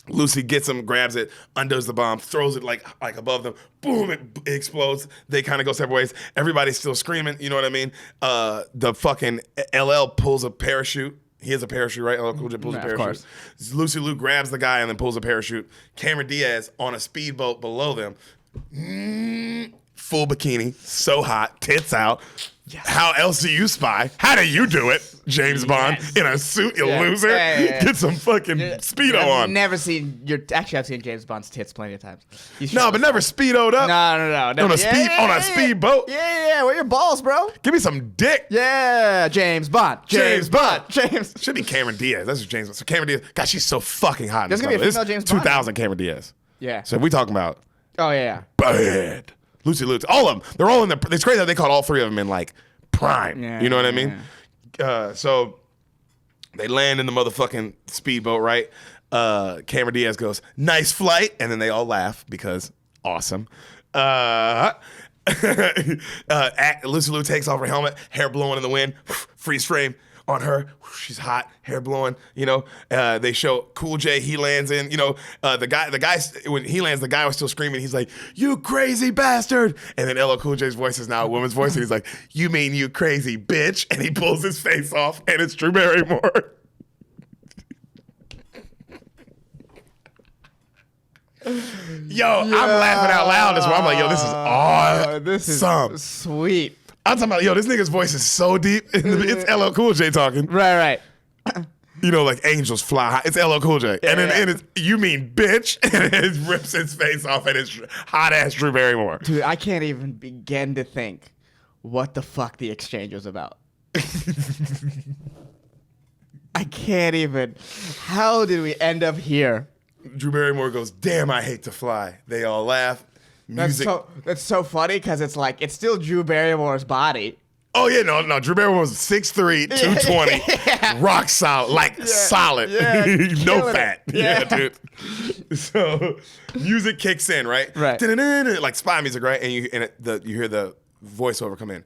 Lucy gets him, grabs it, undoes the bomb, throws it like above them. Boom! It explodes. They kind of go separate ways. Everybody's still screaming. You know what I mean? The fucking LL pulls a parachute. He has a parachute, right? LL Cool J pulls a parachute. Of course. Lucy Liu grabs the guy and then pulls a parachute. Cameron Diaz on a speedboat below them. Full bikini, so hot, tits out. Yes. How else do you spy? How do you do it, James Bond? In a suit, you loser. Yeah. Get some fucking Speedo I've on. never seen Actually, I've seen James Bond's tits plenty of times. No, but never Speedoed up. No. On a speedboat. Yeah. Where your balls, bro? Give me some dick. Yeah, James Bond. James Bond. Should be Cameron Diaz. That's what James Bond. So Cameron Diaz. God, she's so fucking hot. There's gonna be a female James Bond. 2000 Cameron Diaz. Yeah. So we talking about Oh yeah. bad. Lucy Liu. All of them. They're all in the. It's crazy that they called all three of them in like prime. Yeah, you know what I mean? So they land in the motherfucking speedboat, right? Cameron Diaz goes, "Nice flight," and then they all laugh because awesome. Lucy Liu takes off her helmet, hair blowing in the wind, freeze frame on her. She's hot, hair blowing. You know, they show Cool J. He lands in. You know, the guy when he lands, the guy was still screaming. He's like, "You crazy bastard!" And then LL Cool J's voice is now a woman's voice, and he's like, "You mean you crazy bitch?" And he pulls his face off, and it's Drew Barrymore. Yo, I'm laughing out loud as well. I'm like, yo, this is awesome. This is sweet. I'm talking about, yo, this nigga's voice is so deep. It's LL Cool J talking. Right. You know, like angels fly high. It's LL Cool J. And then and it's, you mean bitch? And it rips his face off and it's hot ass Drew Barrymore. Dude, I can't even begin to think what the fuck the exchange was about. I can't even. How did we end up here? Drew Barrymore goes, damn, I hate to fly. They all laugh. Music. That's so funny because it's like, it's still Drew Barrymore's body. Oh, yeah, no. Drew Barrymore was 6'3", 220, rock solid, solid. Yeah, no fat. it. Yeah, dude. So music kicks in, right? Right. Like spy music, right? And you hear the voiceover come in.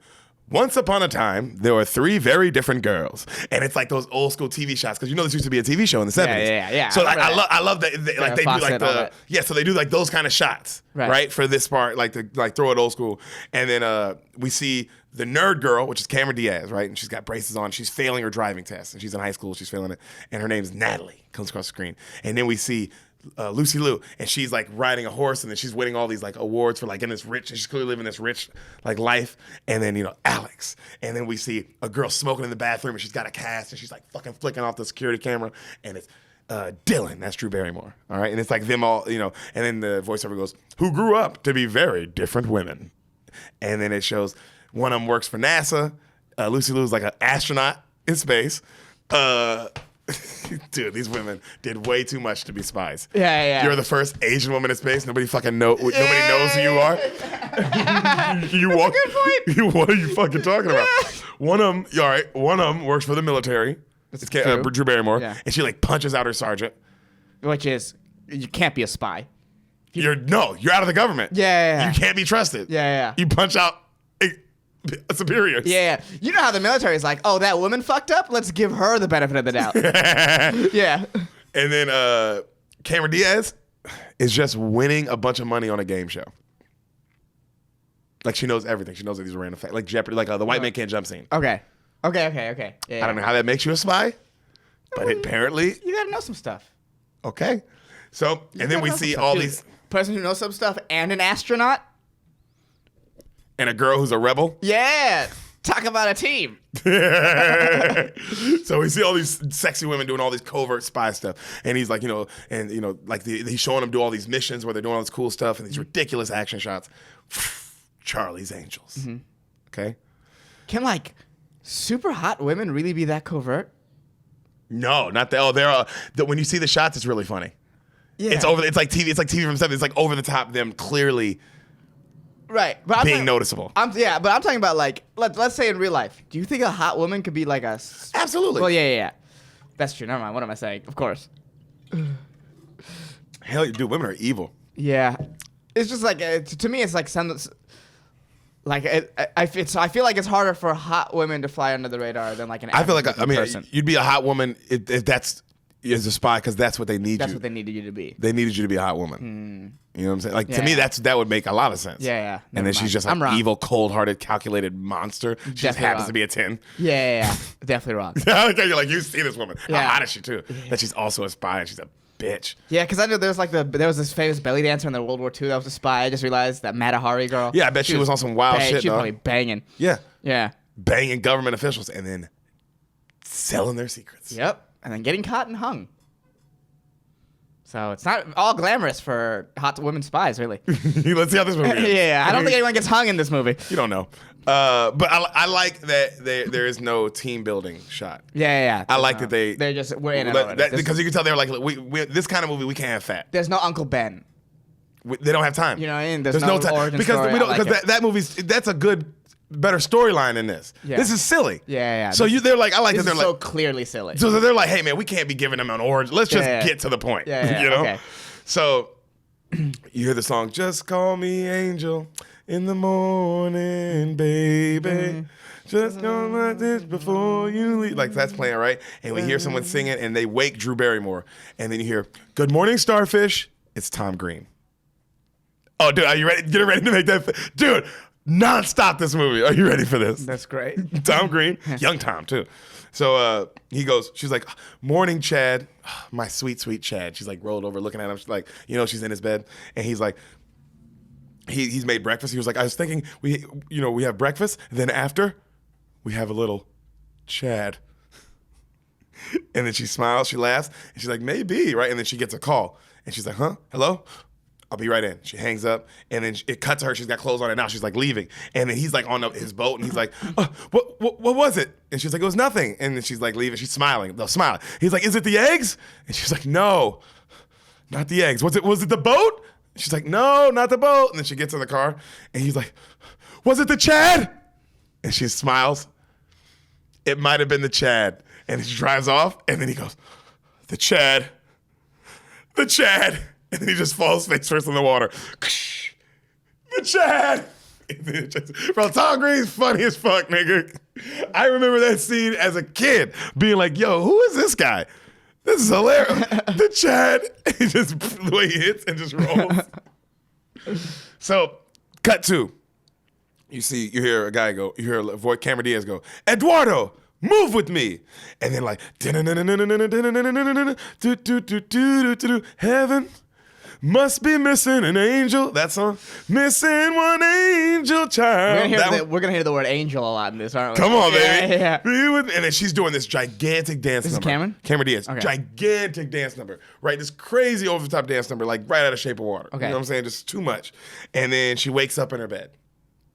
Once upon a time, there were 3 very different girls, and it's like those old school TV shots because you know this used to be a TV show in the 70s. Yeah. So like, I love that. Like they do like Fawcett, so they do like those kind of shots, right? For this part, like to like throw it old school, and then we see the nerd girl, which is Cameron Diaz, right? And she's got braces on. She's failing her driving test, and she's in high school. She's failing it, and her name's Natalie. Comes across the screen, and then we see Lucy Liu, and she's like riding a horse, and then she's winning all these like awards for like in this rich, and she's clearly living this rich like life. And then Alex, and then we see a girl smoking in the bathroom, and she's got a cast, and she's like fucking flicking off the security camera, and it's Dylan, that's Drew Barrymore, all right, and it's like them all, and then the voiceover goes, who grew up to be very different women, and then it shows one of them works for NASA. Lucy Liu is like an astronaut in space. Dude, these women did way too much to be spies. Yeah. You're the first Asian woman in space. Nobody fucking nobody knows who you are. You walk. Good point. What are you fucking talking about? One of them works for the military. It's Drew Barrymore, and she like punches out her sergeant. Which is, you can't be a spy. You're out of the government. Yeah. You can't be trusted. Yeah. You punch out superiors. Yeah. You know how the military is like, oh, that woman fucked up? Let's give her the benefit of the doubt. Yeah. And then Cameron Diaz is just winning a bunch of money on a game show. Like she knows everything. She knows these random facts. Like Jeopardy, like the white man can't jump scene. Okay. Yeah. I don't know how that makes you a spy, but apparently. You gotta know some stuff. Okay. So, and then we see all these. Person who knows some stuff and an astronaut. And a girl who's a rebel. Yeah. Talk about a team. So we see all these sexy women doing all these covert spy stuff. And he's like, like he's showing them do all these missions where they're doing all this cool stuff and these ridiculous action shots. Charlie's Angels. Mm-hmm. Okay. Can like super hot women really be that covert? No, not that. Oh, when you see the shots, it's really funny. Yeah. It's like TV. It's like TV from '70s. It's like over the top. Them clearly. Right, but being noticeable. But I'm talking about like let's say in real life. Do you think a hot woman could be like a? Absolutely. Well, yeah. That's true. Never mind. What am I saying? Of course. Hell, dude, women are evil. Yeah, it's just like to me, it's like some. Like I feel like it's harder for hot women to fly under the radar than like an. I feel like person. you'd be a hot woman if that's as a spy because that's what they need. That's what they needed you to be. They needed you to be a hot woman. You know what I'm saying? Like to me, that would make a lot of sense. Yeah. And then she's just an evil, cold-hearted, calculated monster. She just happens to be a 10. Yeah. Definitely wrong. You're like, you see this woman? Yeah. How hot is she too? That she's also a spy and she's a bitch. Yeah, because I know there was this famous belly dancer in the World War II that was a spy. I just realized that Matahari girl. Yeah, I bet she was on some wild shit. She was probably banging. Yeah. Banging government officials and then selling their secrets. Yep. And then getting caught and hung. So it's not all glamorous for hot women spies, really. Let's see how this movie is. Yeah, I don't think anyone gets hung in this movie. You don't know. But I like that there is no team building shot. Yeah. I like that we're in it because you can tell they're like, we this kind of movie we can't have fat. There's no Uncle Ben. They don't have time. You know what I mean? There's no time origin because story. that movie's that's a better storyline than this. Yeah. This is silly. Yeah. So they're like, I like that they're like so clearly silly. So they're like, hey man, we can't be giving them an origin. Let's just get to the point. Yeah. You know. Okay. So you hear the song, "Just Call Me Angel in the morning, baby." Just go like this before you leave. Like that's playing, right? And we hear someone singing, and they wake Drew Barrymore, and then you hear, "Good morning, Starfish." It's Tom Green. Oh, dude, are you ready? Get ready to make that, dude. Non-stop this movie. Are you ready for this? That's great. Tom Green, young Tom too. So she's like, "Morning, Chad, my sweet, sweet Chad." She's like rolled over, looking at him. She's like, she's in his bed, and he's like, he's made breakfast. He was like, "I was thinking we have breakfast, and then after, we have a little Chad." And then she smiles, she laughs, and she's like, maybe, right? And then she gets a call. And she's like, huh? Hello? I'll be right in. She hangs up, and then it cuts to her. She's got clothes on, and now she's like leaving. And then he's like on his boat, and he's like, what was it? And she's like, it was nothing. And then she's like leaving. She's smiling. They'll smile. He's like, is it the eggs? And she's like, no, not the eggs. Was it the boat? She's like, no, not the boat. And then she gets in the car, and he's like, was it the Chad? And she smiles. It might have been the Chad. And she drives off, and then he goes, the Chad. The Chad. And then he just falls face first in the water. The Chad. Bro, Tom Green's funny as fuck, nigga. I remember that scene as a kid being like, yo, who is this guy? This is hilarious. The Chad. He just, the way he hits and just rolls. So, cut to. You hear a guy go, you hear a voice, Cameron Diaz go, Eduardo, move with me. And then like, heaven must be missing an angel. That song, missing one angel child. We're gonna hear the word angel a lot in this, aren't we? Come on, baby. Yeah. And then she's doing this gigantic dance number. This is Cameron? Cameron Diaz. Okay. Gigantic dance number. Right? This crazy over the top dance number, like right out of Shape of Water. Okay. You know what I'm saying? Just too much. And then she wakes up in her bed.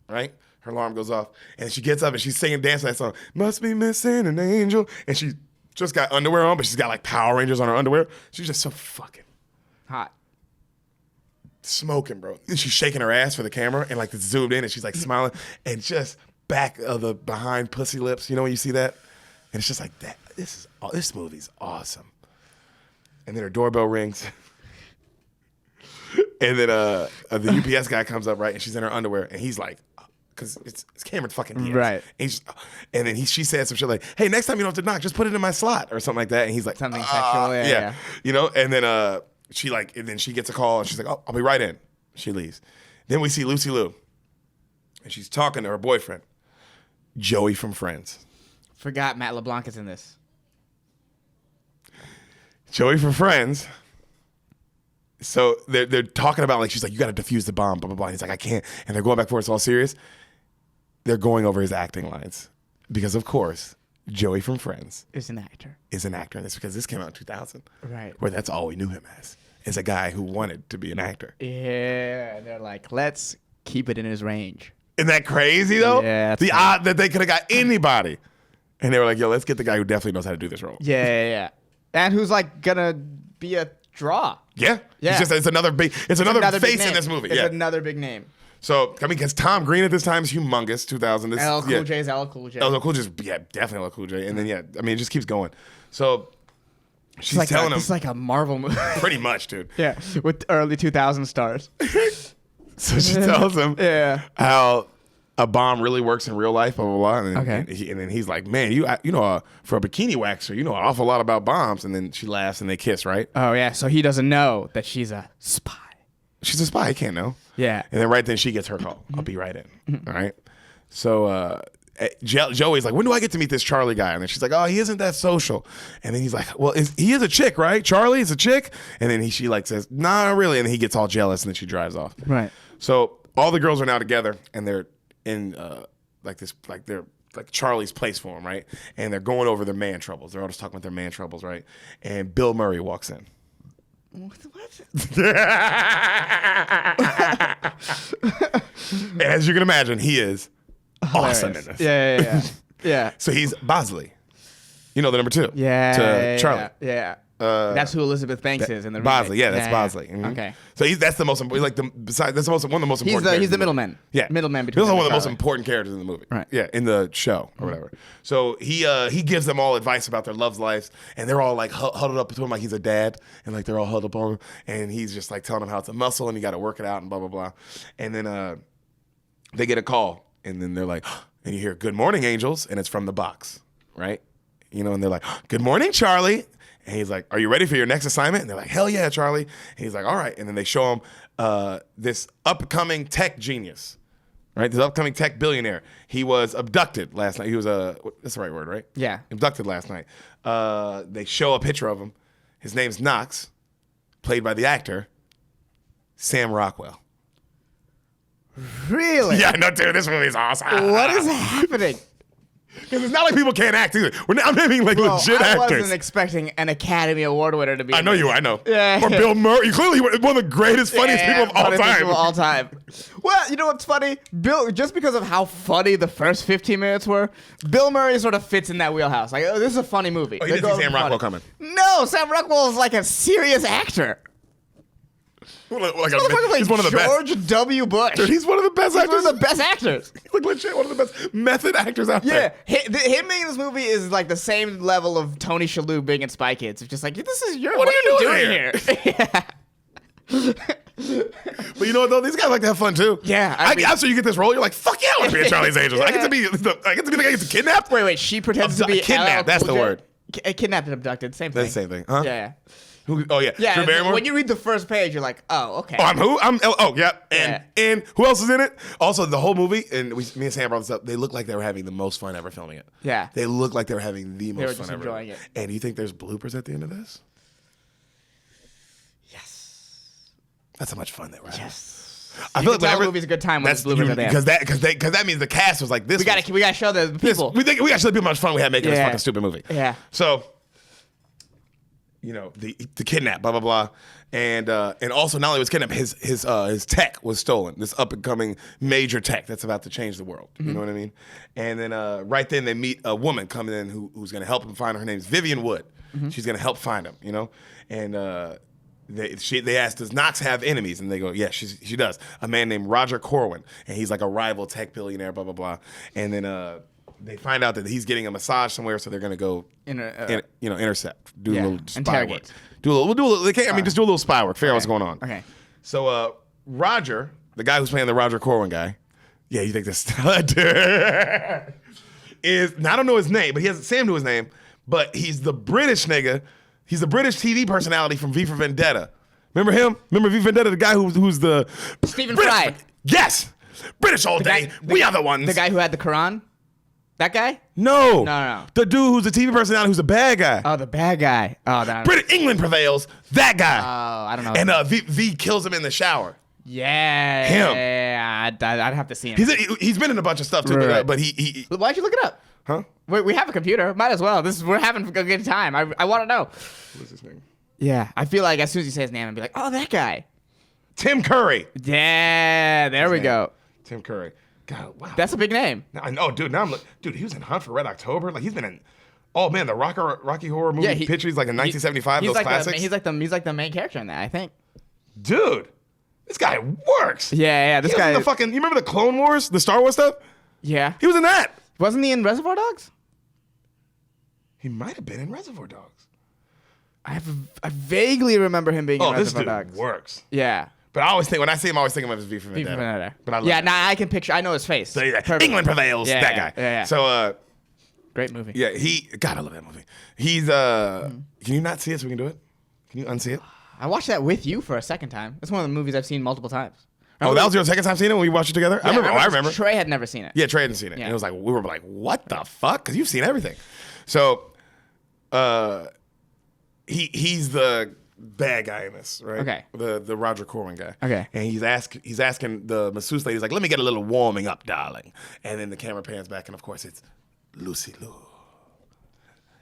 Right? Her alarm goes off. And she gets up and she's singing, dancing that song. Must be missing an angel. And she just got underwear on, but she's got like Power Rangers on her underwear. She's just so fucking Hot. smoking, bro. And she's shaking her ass for the camera and like it's zoomed in and she's like smiling and just back of the behind pussy lips. You know when you see that? And it's just like that. This movie's awesome. And then her doorbell rings. And then the UPS guy comes up, right? And she's in her underwear and he's like, because it's Cameron fucking Diaz. Right. And then she said some shit like, hey, next time you don't have to knock, just put it in my slot or something like that. And he's like, Something sexual, yeah. You know, and then she gets a call and she's like, oh, I'll be right in. She leaves. Then we see Lucy Liu. And she's talking to her boyfriend, Joey from Friends. Forgot Matt LeBlanc is in this. Joey from Friends. So they're talking about like, she's like, you got to defuse the bomb, blah, blah, blah. And he's like, I can't. And they're going back and forth. It's all serious. They're going over his acting lines. Because, of course, Joey from Friends Is an actor. is an actor in this because this came out in 2000. Right. Where that's all we knew him as a guy who wanted to be an actor. Yeah. They're like, let's keep it in his range. Isn't that crazy, though? Yeah, that's the funny. odd that they could have got anybody. And they were like, yo, let's get the guy who definitely knows how to do this role. Yeah. And who's like gonna be a draw. Yeah. Yeah. It's another Another big face name. in this movie. It's Yeah. another big name. So, I mean, because Tom Green at this time is humongous, 2000. This, LL Cool yeah. J's LL Cool J. LL Cool J, yeah, definitely LL Cool J. And then, yeah, I mean, it just keeps going. So, she's It's telling him, It's like a Marvel movie. pretty much, dude. Yeah, with early 2000 stars. So she tells him Yeah. how a bomb really works in real life, blah, blah, blah. And then, Okay. and then he's like, man, you know, for a bikini waxer, you know an awful lot about bombs. And then she laughs and they kiss, right? Oh, yeah, so he doesn't know that she's a spy. She's a spy. He can't know. Yeah. And then right then she gets her call. I'll be right in. All right. So Joey's like, when do I get to meet this Charlie guy? And then she's like, oh, he isn't that social. And then he's like, well, he is a chick, right? Charlie is a chick. And then she like says, nah, not really. And then he gets all jealous and then she drives off. Right. So all the girls are now together and they're in they're like Charlie's place for him, right? And they're going over their man troubles. They're all just talking about their man troubles, right? And Bill Murray walks in. As you can imagine, he is awesome in this. Yeah. Yeah. So he's Bosley. You know the number 2. Yeah. To Charlie. Yeah. That's who Elizabeth Banks is in the Bosley. remake. Yeah, that's Bosley. Mhm. Okay. So that's the most important. That's one of the most important. He's characters the in middleman. Yeah, Middleman He's between also them one of and the most Charlie. important characters in the movie. Right. Yeah, in the show or whatever. So he gives them all advice about their love lives, and they're all like huddled up to him like he's a dad, and like they're all huddled up on him, and he's just like telling them how it's a muscle and you got to work it out and blah blah blah. And then they get a call, and then they're like, and you hear "Good morning, angels," and it's from the box, right? You know, and they're like, "Good morning, Charlie." And he's like, are you ready for your next assignment? And they're like, hell yeah, Charlie. And he's like, all right. And then they show him this upcoming tech genius, right? This upcoming tech billionaire. He was abducted last night. He was that's the right word, right? Yeah. Abducted last night. They show a picture of him. His name's Knox, played by the actor Sam Rockwell. Really? Yeah, no, dude, this movie's awesome. What is happening? Because it's not like people can't act either. I'm naming like Bro, legit I actors. wasn't expecting an Academy Award winner to be. I know you. I know. Yeah. Or Bill Murray. Clearly one of the greatest, funniest people of all funniest time. people of all time. Well, you know what's funny? Bill, just because of how funny the first 15 minutes were, Bill Murray sort of fits in that wheelhouse. Like, oh, this is a funny movie. Oh, you didn't see Sam Rockwell coming. No, Sam Rockwell is like a serious actor. He's one of the best. George W. Bush. Dude, he's one of the best He's actors. one of the best actors. He's like legit one of the best method actors out Yeah, there. him making this movie is like the same level of Tony Shalhoub being in Spy Kids. It's just like, this is your. What are you doing here? Yeah. But you know what though? These guys like to have fun too. Yeah, I mean- after you get this role, you're like, fuck yeah, I want to be in Charlie's Angels. I get to be the guy who gets kidnapped. Wait, she pretends to be Kidnapped, LL that's Cool the J? word. Kidnapped and abducted, same thing. That's the same thing, huh? Yeah. Oh yeah. Yeah, Drew and Barrymore? when you read the first page, you're like, oh, okay. Oh, I'm who? Yeah. Yeah. And who else is in it? Also, the whole movie, and me and Sam brought this up, they look like they were having the most fun ever filming it. Yeah. They look like they were having the most were fun just ever. enjoying it. And do you think there's bloopers at the end of this? Yes. That's how much fun they were having. Yes. I You can tell a movie's a good time when that's it's bloopers at the end. because that means the cast was like this. We gotta show the people. We gotta show the people how much fun we had making this Yeah. fucking stupid movie. Yeah. So, you know, the kidnap, blah blah blah, and also not only was kidnapped, his tech was stolen. This up and coming major tech that's about to change the world. You know what I mean? And then right then they meet a woman coming in who's gonna help him find her name's Vivian Wood. She's gonna help find him. You know, and they asked, does Knox have enemies? And they go, yeah, she does. A man named Roger Corwin, and he's like a rival tech billionaire, blah blah blah. And then they find out that he's getting a massage somewhere, so they're gonna go, intercept, do a little spy interrogate. work. We'll do a little. They can't. Just do a little spy work. Figure out what's going on. Okay. So Roger, the guy who's playing the Roger Corwin guy, yeah, you think this is? I don't know his name, but Sam knew his name. But he's the British nigga. He's the British TV personality from V for Vendetta. Remember him? Remember V for Vendetta? The guy who's the Stephen British, Fry. Yes, British all day. We are the ones. The guy who had the Quran? That guy? No. No. The dude who's the TV personality who's a bad guy. Oh, the bad guy. Oh, that. British England prevails. That guy. Oh, I don't know. And V kills him in the shower. Yeah. Him. Yeah, I'd have to see him. He's been in a bunch of stuff too, Right. but he Why'd you look it up? huh? We have a computer. Might as well. We're having a good time. I want to know. What's his name? Yeah. I feel like as soon as you say his name, I'd be like, oh, that guy. Tim Curry. Yeah. There we go. Tim Curry. God, wow. That's a big name. I know, dude. Now dude, he was in Hunt for Red October. Like he's been in. Oh man, the Rocky Horror movie pictures like in 1975. He's Those like classics. he's like the main character in that, I think. Dude, this guy works. Yeah. This He was guy. in the fucking. You remember the Clone Wars, the Star Wars stuff? Yeah. He was in that. Wasn't he in Reservoir Dogs? He might have been in Reservoir Dogs. I vaguely remember him being in Oh, this Reservoir dude Dogs. works. Yeah. But I always think when I see him, I always think of him as V for V for Vendetta. Vendetta. But I love yeah, it. now I can picture. I know his face. So, yeah, Perfect. England prevails. Yeah, that guy. yeah. So Great movie. yeah, God, I love that movie. He's Can you not see it so we can do it? Can you unsee it? I watched that with you for a second time. It's one of the movies I've seen multiple times. Oh, that was your second time seeing it when we watched it together? Yeah, I remember. Trey had never seen it. Yeah, Trey hadn't seen it. Yeah. And it was like, we were like, what the fuck? Because you've seen everything. So, he's the bad guy in this, right? Okay. The Roger Corwin guy. Okay. And he's asking the masseuse lady, he's like, let me get a little warming up, darling. And then the camera pans back, and of course it's Lucy Liu.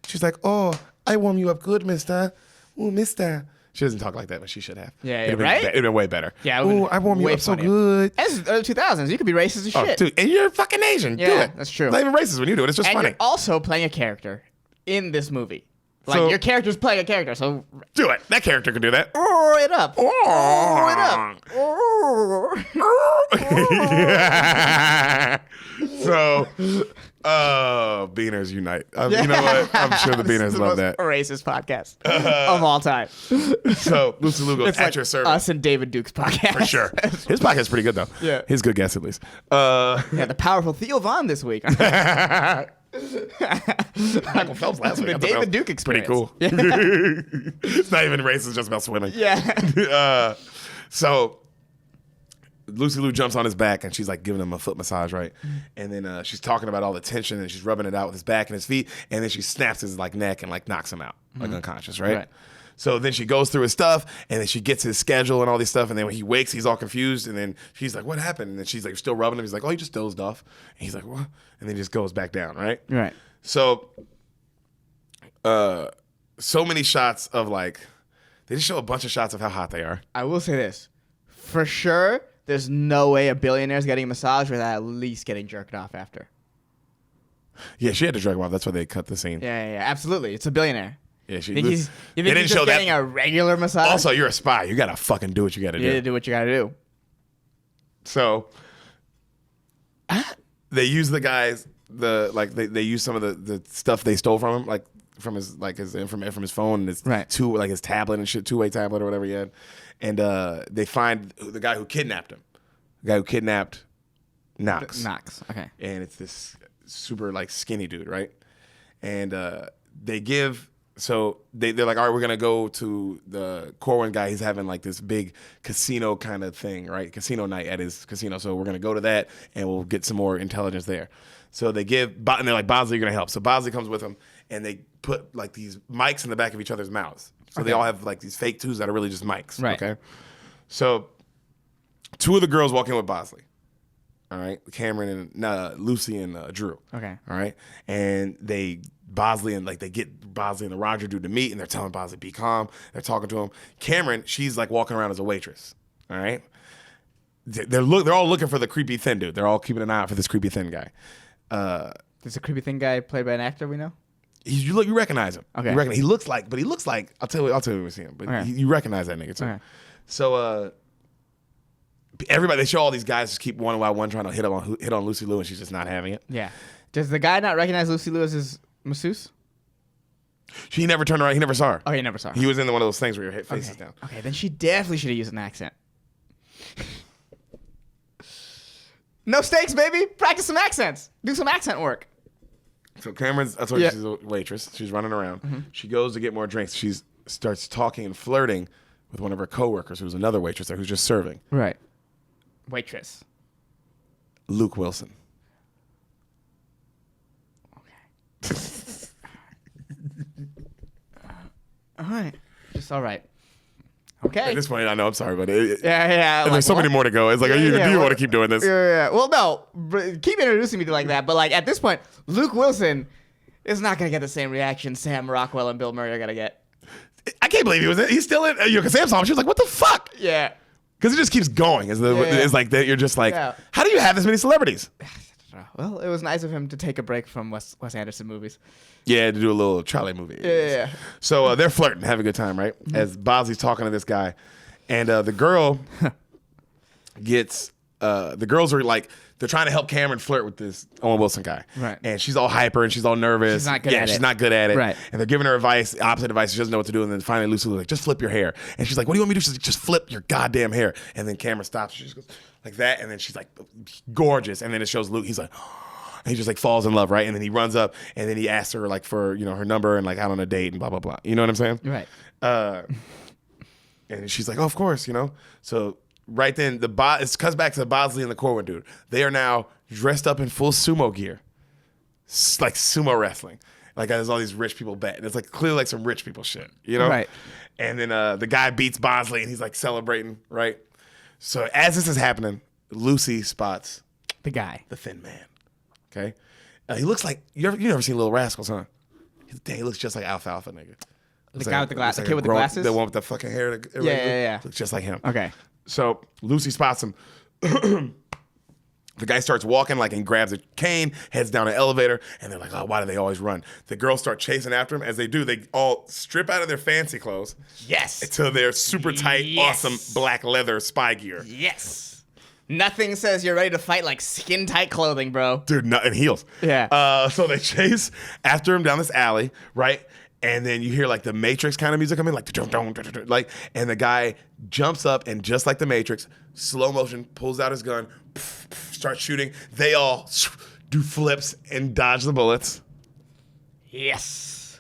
She's like, oh, I warm you up good, mister. Ooh, mister. She doesn't talk like that, but she should have. Yeah, It'd been right? It'd been way better. Yeah, it would've Ooh, been I warm you way up so funnier. good. This is early 2000s. You could be racist as Oh, shit. dude, and you're fucking Asian. Do Yeah, it. that's true. It's not even racist when you do it. It's just And funny. you're also playing a character in this movie. Like, So- your character's playing a character, so Do it. That character could do that. roar it up. Roar it up. So, Beaners unite. You know what? I'm sure the This is Beaners the love most that. racist podcast of all time. So, Lucy Liu goes It's at like your service. us and David Duke's podcast. For sure. His podcast is pretty good, though. Yeah. His good guess, at least. Yeah, the powerful Theo Vaughn this week. Michael Phelps last week. The I thought David that was Duke pretty experience. cool. It's not even racist, it's just about swimming. Yeah. So Lucy Liu jumps on his back and she's like giving him a foot massage, right? And then she's talking about all the tension and she's rubbing it out with his back and his feet, and then she snaps his like neck and like knocks him out, like unconscious, right? So then she goes through his stuff, and then she gets his schedule and all this stuff. And then when he wakes, he's all confused. And then she's like, "What happened?" And then she's like, still rubbing him. He's like, "Oh, he just dozed off." And he's like, "What?" And then he just goes back down, right? Right. So, so many shots of like, they just show a bunch of shots of how hot they are. I will say this. For sure, there's no way a billionaire's getting a massage without at least getting jerked off after. Yeah, she had to drag him off. That's why they cut the scene. Yeah, absolutely. It's a billionaire. Yeah, she. You think he's they didn't just show getting that. a regular massage? Also, you're a spy. You gotta fucking do what you gotta you need to do. do what you gotta do. So they use the guys. They use some of the stuff they stole from him, like from his information from his phone and his Right. his tablet and shit, two-way tablet or whatever he had, and they find the guy who kidnapped him, the guy who kidnapped Knox. Knox. Okay. And it's this super like skinny dude, right? And they're like, all right, we're gonna go to the Corwin guy. He's having like this big casino kind of thing, right? Casino night at his casino. So we're gonna go to that and we'll get some more intelligence there. So they and they're like, Bosley, you're gonna help. So Bosley comes with him, and they put like these mics in the back of each other's mouths. So they all have like these fake tubes that are really just mics. Right. Okay. So two of the girls walk in with Bosley. All right, Cameron and Lucy and Drew. Okay. All right, and they get Bosley and the Roger dude to meet, and they're telling Bosley, be calm. They're talking to him. Cameron, she's like walking around as a waitress. All right, they're all looking for the creepy thin dude. They're all keeping an eye out for this creepy thin guy. There's a creepy thin guy played by an actor we know. You recognize him. Okay. He looks like I'll tell you when we see him. But Okay. you recognize that nigga too. Okay. So everybody, they show all these guys just keep one by one trying to hit on Lucy Liu, and she's just not having it. Yeah. Does the guy not recognize Lucy Liu as his masseuse? He never turned around. He never saw her. Oh, he never saw her. He was in one of those things where your face is Okay. down. Okay, then she definitely should have used an accent. No stakes, baby. Practice some accents. Do some accent work. So Cameron's, I told you Yeah. she's a waitress. She's running around. She goes to get more drinks. She starts talking and flirting with one of her coworkers, who's another waitress there, who's just serving. Right. Waitress. Luke Wilson. Okay. All right. Just all right. Okay. At this point, I know, I'm sorry, but Yeah. there's so many more to go. It's like, do you what? want to keep doing this? Yeah. Well, no. Keep introducing me to like that, but like at this point, Luke Wilson is not gonna get the same reaction Sam Rockwell and Bill Murray are gonna get. I can't believe he's still in. Because Sam saw him, she was like, what the fuck? Yeah. Because it just keeps going. It's like that. You're just like, Yeah. how do you have this many celebrities? Well, it was nice of him to take a break from Wes Anderson movies. Yeah, to do a little Charlie movie. Yeah. So they're flirting, having a good time, right? As Bosley's talking to this guy, and the girl gets the girls are like, they're trying to help Cameron flirt with this Owen Wilson guy, Right. And she's all hyper and she's all nervous. She's not good at she's it. not good at it, Right. And they're giving her advice, opposite advice. She doesn't know what to do, and then finally Lucy was like, "Just flip your hair." And she's like, "What do you want me to do?" She's like, "Just flip your goddamn hair." And then Cameron stops. She just goes like that, and then she's like, gorgeous. And then it shows Luke. He's like. And he just like falls in love, right? And then he runs up and then he asks her like for, her number and like out on a date and blah, blah, blah. You know what I'm saying? Right. And she's like, oh, of course, So right then it cuts back to Bosley and the Corwin dude. They are now dressed up in full sumo gear. Like sumo wrestling. Like there's all these rich people betting. It's like clearly like some rich people shit, Right. And then the guy beats Bosley and he's like celebrating, right? So as this is happening, Lucy spots The guy. the thin man. Okay, he looks like you never seen Little Rascals, huh? He looks just like Alfalfa, nigga. The guy with the glasses. The kid with the glasses. The one with the fucking hair. Yeah. Looks just like him. Okay. So Lucy spots him. The guy starts walking like and grabs a cane, heads down an elevator, and they're like, "Oh, why do they always run?" The girls start chasing after him. As they do, they all strip out of their fancy clothes Yes. to their super tight, Yes. awesome black leather spy gear. Yes. Nothing says you're ready to fight like skin tight clothing, bro. Dude, and heels. Yeah. So they chase after him down this alley, right? And then you hear like the Matrix kind of music come in, like like, and the guy jumps up and just like the Matrix, slow motion, pulls out his gun, starts shooting. They all do flips and dodge the bullets. Yes.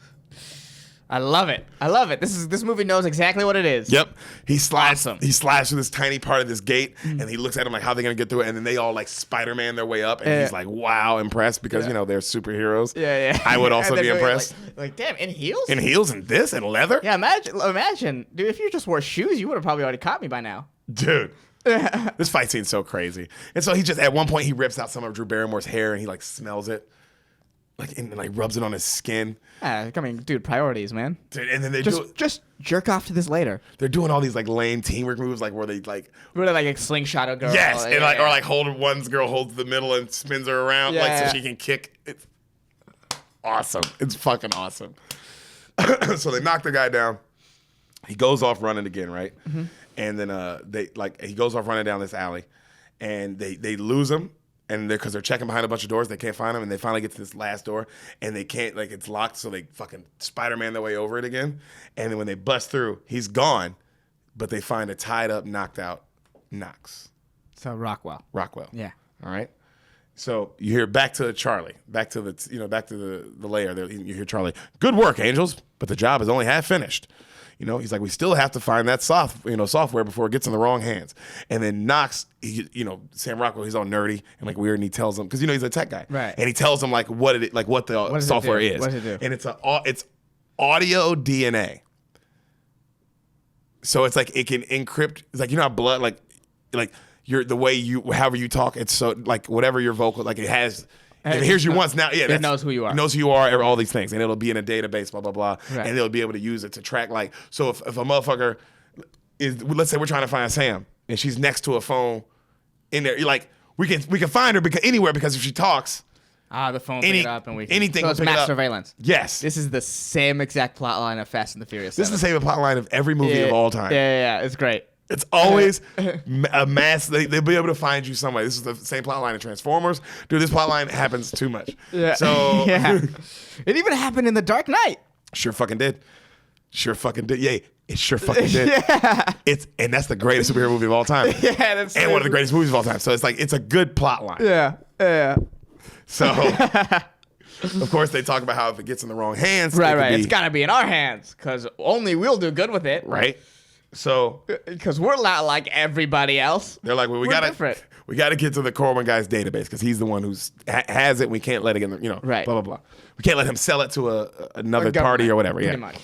I love it. I love it. This movie knows exactly what it is. Yep. He slides Awesome. He slides through this tiny part of this gate, and he looks at him like, how are they gonna get through it? And then they all like Spider-Man their way up, and he's like, wow, impressed because you know they're superheroes. Yeah. I would also And then be they're impressed. Like, damn, in heels? In heels and this and leather, Yeah, imagine, dude. If you just wore shoes, you would have probably already caught me by now. dude. This fight scene's so crazy. And so he just at one point he rips out some of Drew Barrymore's hair and he like smells it, like and like rubs it on his skin. I mean, dude, priorities, man. Dude, and then Just jerk off to this later. they're doing all these like lame teamwork moves, like where they like Really, like a slingshot a girl. yes, and like yeah. or like one's girl holds the middle and spins her around like Yeah. so she can kick. It's awesome. It's fucking awesome. So they knock the guy down. He goes off running again, right? Mm-hmm. And then he goes off running down this alley, and they lose him, and because they're checking behind a bunch of doors, they can't find him, and they finally get to this last door, and they can't like it's locked, so they fucking Spider-Man their way over it again, and then when they bust through, he's gone, but they find a tied up, knocked out Knox. So Rockwell. Yeah. All right. So you hear back to Charlie, back to the layer. There, you hear Charlie. Good work, Angels, but the job is only half finished. You know, he's like, we still have to find that software before it gets in the wrong hands. And then Knox, Sam Rockwell, he's all nerdy and like weird, and he tells him because he's a tech guy, right? And he tells him like what the software is. What does it do? And it's audio DNA. So it's like it can encrypt. It's like how blood like you're the way however you talk. It's so like whatever your vocal like it has. If it hears you once now, yeah, it knows who you are. It knows who you are, all these things, and it'll be in a database, blah blah blah, Right. and they'll be able to use it to track like. So if a motherfucker is, let's say we're trying to find Sam, and she's next to a phone, in there, you're like we can find her because if she talks, the phone pick it up and we can. anything So will it's pick it mass up. surveillance. Yes, This is the same exact plot line of Fast and the Furious. this is the same plot line of every movie of all time. Yeah. It's great. It's always a mass. They'll be able to find you some way. This is the same plot line in Transformers. Dude, this plot line happens too much. Yeah. So yeah. It even happened in The Dark Knight. Sure fucking did. Yeah, it sure fucking did. Yeah. And that's the greatest superhero movie of all time. Yeah, that's and one of the greatest movies of all time. So it's like it's a good plot line. Yeah. So of course they talk about how if it gets in the wrong hands, Right. It's got to be in our hands because only we'll do good with it. right. So Because we're not like everybody else. they're like, well, we We're gotta different. we gotta get to the Corwin guy's database because he's the one who's has it. We can't let it in. Right. Blah blah blah. We can't let him sell it to another Or party government, or whatever. Pretty Yeah. much.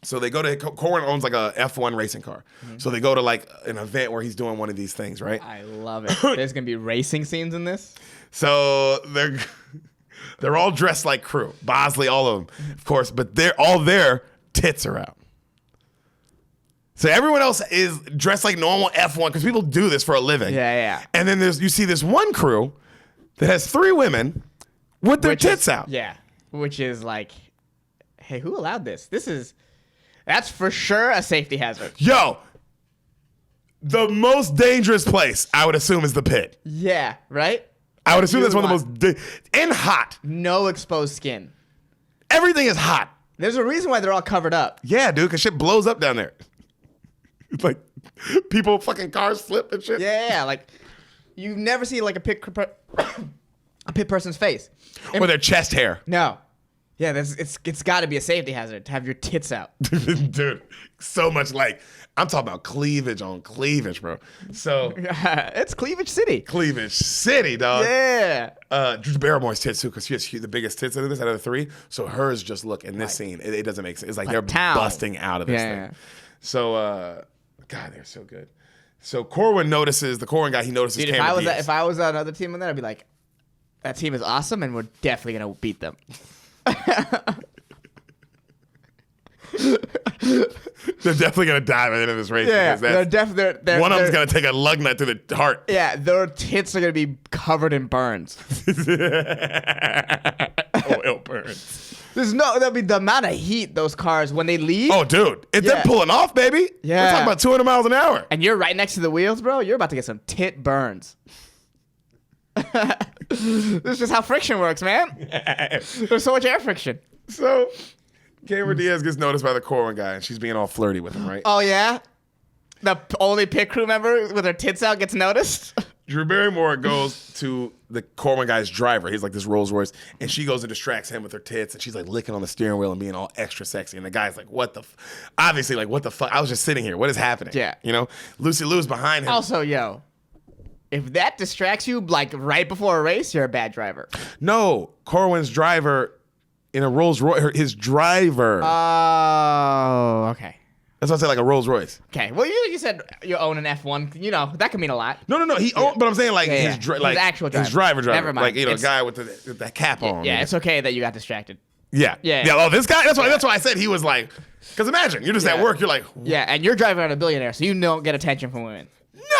So they go to Corwin owns like a F1 racing car. Mm-hmm. So they go to like an event where he's doing one of these things, right? I love it. There's going to be racing scenes in this. So they're all dressed like crew. Bosley, all of them, of course, but they're all their tits are out. So everyone else is dressed like normal F1 because people do this for a living. Yeah. And then you see this one crew that has 3 women with their tits out. Yeah. Which is like, hey, who allowed this? That's for sure a safety hazard. Yo, the most dangerous place I would assume is the pit. Yeah, right? I would assume You that's one of the most and hot. No exposed skin. Everything is hot. There's a reason why they're all covered up. Yeah, dude, because shit blows up down there. It's like people fucking cars flip and shit. Yeah. Like, you never see like a pit person's face. Or their chest hair. No. Yeah, it's got to be a safety hazard to have your tits out. Dude, so much like, I'm talking about cleavage on cleavage, bro. So, It's Cleavage City. cleavage city, dog. Yeah. Drew Barrymore's tits too, because she has the biggest tits out of this out of the 3. So hers just look in this scene. It doesn't make sense. It's like they're town. busting out of this Yeah. thing. So, God, they're so good. So Corwin notices Dude, Cameron Diaz. if I was on another team in there, I'd be like, that team is awesome, and we're definitely gonna beat them. They're definitely gonna die by the end of this race. Yeah, because they're one of them's gonna take a lug nut through the heart. Yeah, their tits are gonna be covered in burns. Oil burns. That'll be the amount of heat those cars when they leave. Oh, dude, if they're Yeah. pulling off, baby, Yeah. we're talking about 200 miles an hour. And you're right next to the wheels, bro. You're about to get some tit burns. This is just how friction works, man. There's so much air friction. So, Cameron Diaz gets noticed by the Corwin guy, and she's being all flirty with him, right? Oh yeah, the only pit crew member with her tits out gets noticed. Drew Barrymore goes to the Corwin guy's driver. He's like this Rolls Royce, and she goes and distracts him with her tits, and she's like licking on the steering wheel and being all extra sexy. And the guy's like, "What the?" Obviously, like, "What the fuck?" I was just sitting here. What is happening? Yeah. You know, Lucy Liu's behind him. Also, yo, if that distracts you like right before a race, you're a bad driver. No, Corwin's driver in a Rolls Royce. His driver. Oh, okay. That's why I said like a Rolls Royce. Okay. Well, you said you own an F1. You know that can mean a lot. No. He owned, but I'm saying like Yeah, his yeah. like His actual driver. his driver. Never mind. Like It's- guy with the cap on. Yeah, it's okay that you got distracted. Yeah. Yeah. Oh, this guy. That's why I said he was like. Because imagine you're just at Yeah. work. You're like, Yeah, and you're driving around a billionaire, so you don't get attention from women.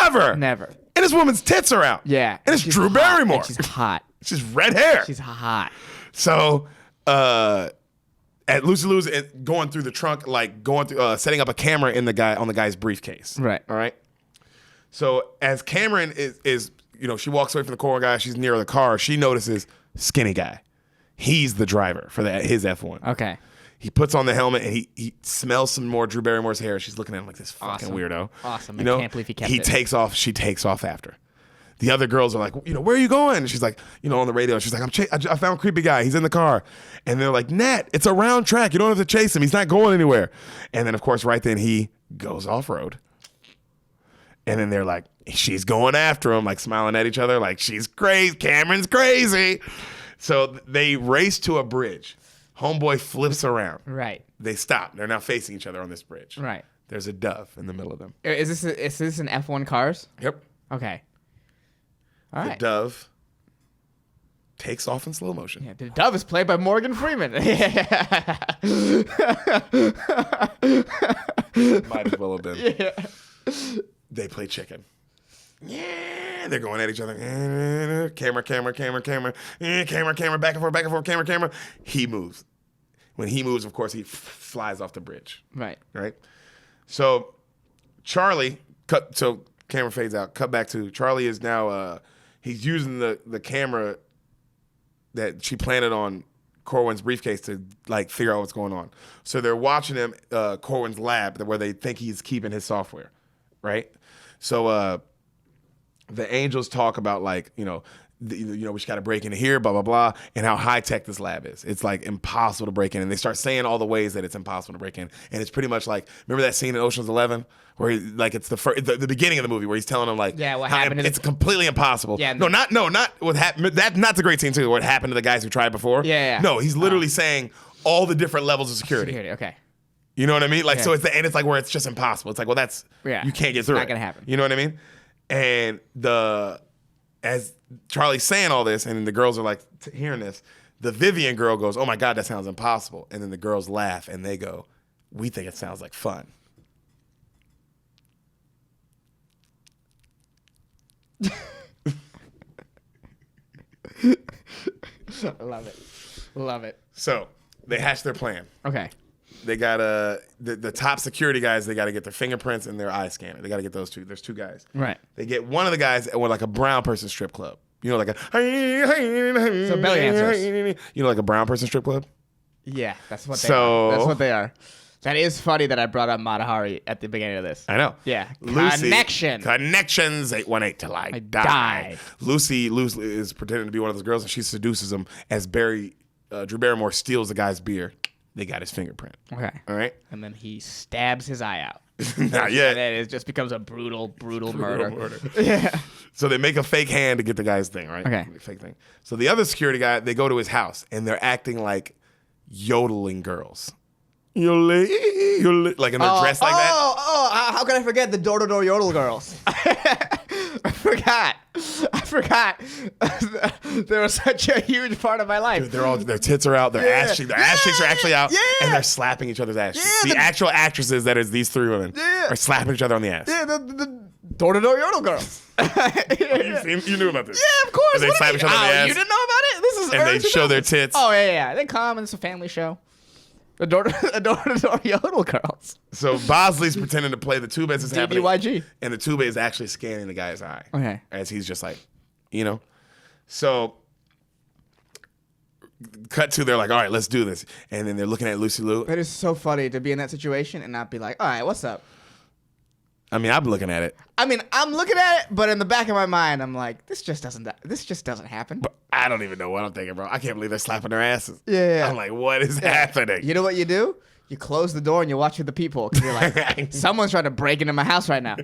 never. Never. And this woman's tits are out. Yeah. And it's she's Drew hot, Barrymore. and she's hot. She's red hair. She's hot. So, at Lucy Liu's going through the trunk, like going through, setting up a camera on the guy's briefcase. Right. All right. So as Cameron is she walks away from the Corwin guy. She's near the car. She notices skinny guy. He's the driver for his F1. Okay. He puts on the helmet and he smells some more Drew Barrymore's hair. She's looking at him like this fucking Awesome. weirdo. Awesome. You know? I can't believe he kept He it. takes off. She takes off after. The other girls are like, where are you going? And she's like, on the radio. She's like, I found a creepy guy. He's in the car. And they're like, Nat, it's a round track. You don't have to chase him. He's not going anywhere. And then, of course, right then he goes off-road. And then they're like, she's going after him, like smiling at each other, like she's crazy. Cameron's crazy. So they race to a bridge. Homeboy flips around. Right. They stop. They're now facing each other on this bridge. Right. There's a dove in the middle of them. Is this an F1 cars? Yep. Okay. All The right. dove takes off in slow motion. Yeah, the dove is played by Morgan Freeman. Might as well have been. Yeah. They play chicken. Yeah, they're going at each other. Camera, camera, camera, camera. Camera, camera, back and forth, camera, camera. He moves. When he moves, of course, he flies off the bridge. Right. Right? So Charlie, so camera fades out. Cut back to Charlie is now, he's using the camera that she planted on Corwin's briefcase to like figure out what's going on. So they're watching him, Corwin's lab, where they think he's keeping his software, right? So the angels talk about like, we just got to break into here, blah, blah, blah, and how high tech this lab is. It's like impossible to break in. And they start saying all the ways that it's impossible to break in. And it's pretty much like, remember that scene in Ocean's 11 where it's the beginning of the movie where he's telling them like, Yeah, what how happened to it's completely impossible. Yeah. Not what happened. That's a great scene too. What happened to the guys who tried before. Yeah. No, he's literally saying all the different levels of security. Okay. You know what I mean? Like, Yeah. so it's like where it's just impossible. It's like, well, you can't get through Not it. gonna happen. You know what I mean? And as Charlie's saying all this, and the girls are like hearing this, the Vivian girl goes, "Oh my God, that sounds impossible." And then the girls laugh and they go, "We think it sounds like fun." Love it. So they hatch their plan. Okay. They got the top security guys. They got to get their fingerprints and their eye scanner. They got to get those two. There's two guys. Right. They get one of the guys at like a brown person strip club. Like a So belly dancers. Like a brown person strip club. Yeah, that's what they So- are. That's what they are. That is funny that I brought up Mata Hari at the beginning of this. I know. Yeah. Lucy, Connection. Connections 818 till I die. Lucy is pretending to be one of those girls and she seduces him as Drew Barrymore steals the guy's beer. They got his fingerprint. Okay. All right. And then he stabs his eye out. Not And yet. then it just becomes a brutal murder. Murder. Yeah. So they make a fake hand to get the guy's thing, right? Okay. Fake thing. So the other security guy, they go to his house and they're acting like yodeling girls. Yodel, like and they're dressed like that. How can I forget the door-to-door yodel girls? I forgot. They were such a huge part of my life. Their tits are out, their ass cheeks are actually out, and they're slapping each other's ass cheeks. The actual actresses, that is these three women, are slapping each other on the ass. Yeah, the door-to-door yodel girls. You knew about this. Yeah, of course. And they What slap do each you- other on the ass. You didn't know about it? This is And early they show their 2000s. tits. Oh, yeah. They come, and it's a family show. The door-to-door yodel girls. So Bosley's pretending to play the tuba as it's happening. DBYG. And the tuba is actually scanning the guy's eye. Okay. As he's just like, So cut to, they're like, all right, let's do this. And then they're looking at Lucy Liu. It is so funny to be in that situation and not be like, all right, what's up? I mean, I'm looking at it. I mean, I'm looking at it, but in the back of my mind, I'm like, this just doesn't happen. But I don't even know what I'm thinking, bro. I can't believe they're slapping their asses. Yeah. I'm like, what is happening? You know what you do? You close the door and you watch the people because you're like, someone's trying to break into my house right now.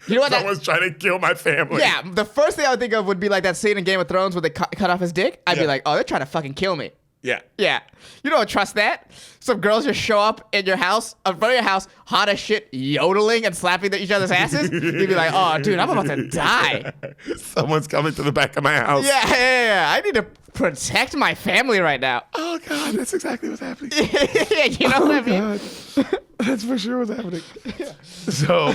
You know what? Someone's trying to kill my family. Yeah, the first thing I would think of would be like that scene in Game of Thrones where they cut off his dick. I'd be like, oh, they're trying to fucking kill me. Yeah. Yeah. You don't trust that. Some girls just show up in your house, in front of your house, hot as shit, yodeling and slapping each other's asses. You'd be like, oh, dude, I'm about to die. Someone's coming to the back of my house. Yeah. I need to protect my family right now. Oh, God, that's exactly what's happening. Yeah, you know what I mean? God. That's for sure what's happening. So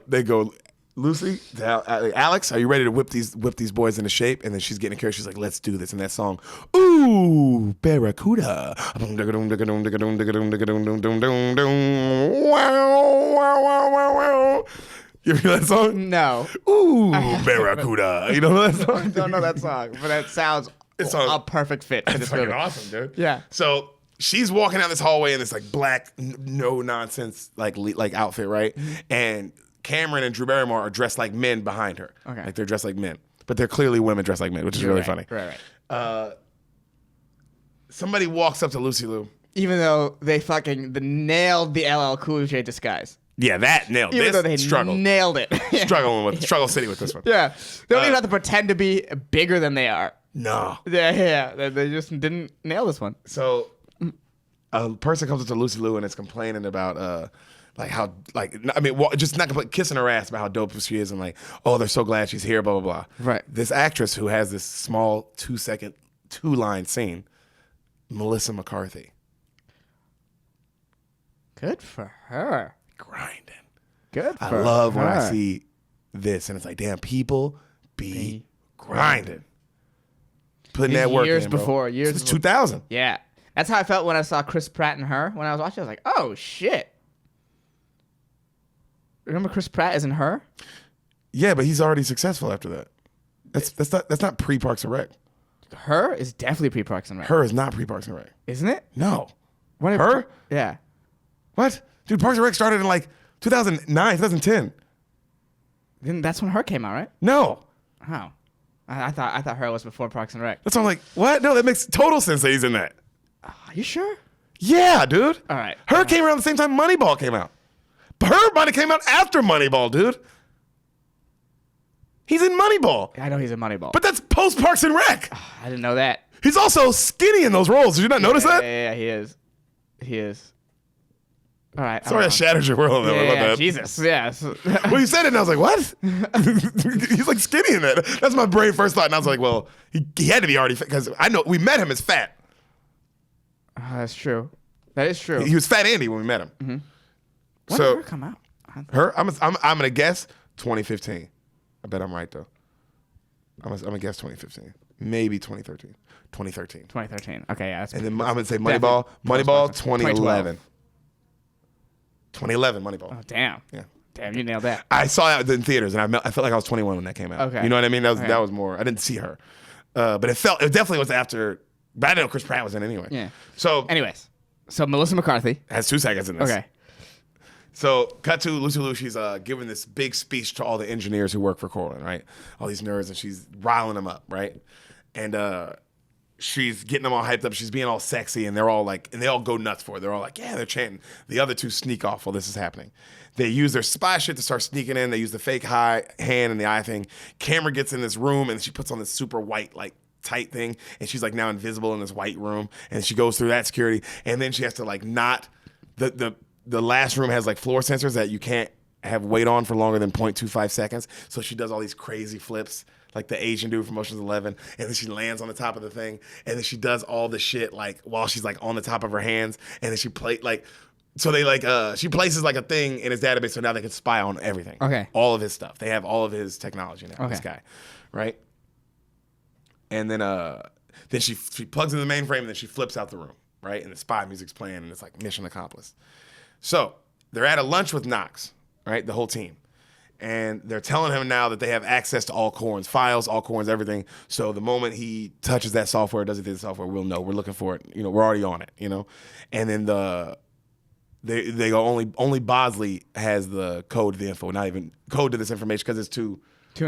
they go, Lucy, Alex, are you ready to whip these boys into shape? And then she's getting carried. She's like, let's do this. And that song, ooh, Barracuda. You hear that song? No. Ooh, Barracuda. You know that song? I don't know that song, but that sounds a perfect fit for It's this fucking movie. awesome, dude. Yeah. So she's walking down this hallway in this like black, no nonsense like outfit, right? Mm-hmm. And Cameron and Drew Barrymore are dressed like men behind her. Okay. Like they're dressed like men, but they're clearly women dressed like men, which is really funny. Right. Somebody walks up to Lucy Liu. Even though they fucking nailed the LL Cool J disguise. Yeah, that nailed. Even though they struggled. nailed it. Struggle City with this one. Yeah. They don't even have to pretend to be bigger than they are. No. Yeah. They just didn't nail this one. So a person comes up to Lucy Liu and is complaining about like how just not kissing her ass about how dope she is and like, oh, they're so glad she's here, blah blah blah. Right. This actress who has this small 2-second 2-line scene, Melissa McCarthy. Good for her. Grinding. Good for I her. love when I see this and it's like, damn, people be grinding. Putting that work Years in, bro. before. Since 2000. Yeah. That's how I felt when I saw Chris Pratt and her. When I was watching, I was like, oh, shit. Remember Chris Pratt is in Her? Yeah, but he's already successful after that. That's not pre Parks and Rec. Her is definitely pre-Parks and Rec. Her is not pre Parks and Rec. Isn't it? No. What Her? Yeah. What? Dude, Parks and Rec started in like 2009, 2010. Then that's when Her came out, right? No. Oh. I thought Her was before Parks and Rec. That's why I'm like, what? No, that makes total sense that he's in that. Are you sure? Yeah, dude. All right. Her came around the same time Moneyball came out. Her might have came out after Moneyball, dude. He's in Moneyball. I know he's in Moneyball. But that's post Parks and Rec. I didn't know that. He's also skinny in those roles. Did you not notice that? Yeah, he is. He is. All right. Sorry, I shattered your world. Yeah, Jesus. Yes. Well, you said it, and I was like, what? He's like skinny in that. That's my brain first thought. And I was like, well, he had to be already fat because I know we met him as fat. Oh, that's true. That is true. He was Fat Andy when we met him. Mm-hmm. When So did Her come out? I'm gonna guess 2015. I bet I'm right though. I'm gonna guess 2015, maybe 2013. 2013. Okay, yeah. That's And then I'm gonna say Moneyball. Moneyball 2011. 2011 Moneyball. Oh, damn. Yeah. Damn, you nailed that. I saw it in theaters, and I felt like I was 21 when that came out. Okay. You know what I mean? Okay. That was more. I didn't see her, but it definitely was after. But I didn't know Chris Pratt was in anyway. Yeah. So Anyways, so Melissa McCarthy. has 2 seconds in this. Okay. So cut to Lucy Liu. She's giving this big speech to all the engineers who work for Corwin, right? All these nerds, and she's riling them up, right? And she's getting them all hyped up. She's being all sexy, and they're all like, and they all go nuts for it. They're all like, yeah, they're chanting. The other two sneak off while this is happening. They use their spy shit to start sneaking in. They use the fake hand and the eye thing. Camera gets in this room, and she puts on this super white, like, tight thing, and she's like now invisible in this white room, and she goes through that security, and then she has to like not the last room has like floor sensors that you can't have weight on for longer than 0.25 seconds. So she does all these crazy flips like the Asian dude from Ocean's 11, and then she lands on the top of the thing, and then she does all the shit like while she's like on the top of her hands, and then she she places like a thing in his database so now they can spy on everything. Okay. All of his stuff. They have all of his technology now, this guy. Right? And then she plugs in the mainframe, and then she flips out the room, right? And the spy music's playing, and it's like mission accomplished. So they're at a lunch with Knox, right? The whole team. And they're telling him now that they have access to all Corwin's files, all Corwin's everything. So the moment he touches that software, does it through the software, we'll know. We're looking for it. You know, we're already on it, you know? And then the they go only Bosley has the code to the info, not even code to this information because it's too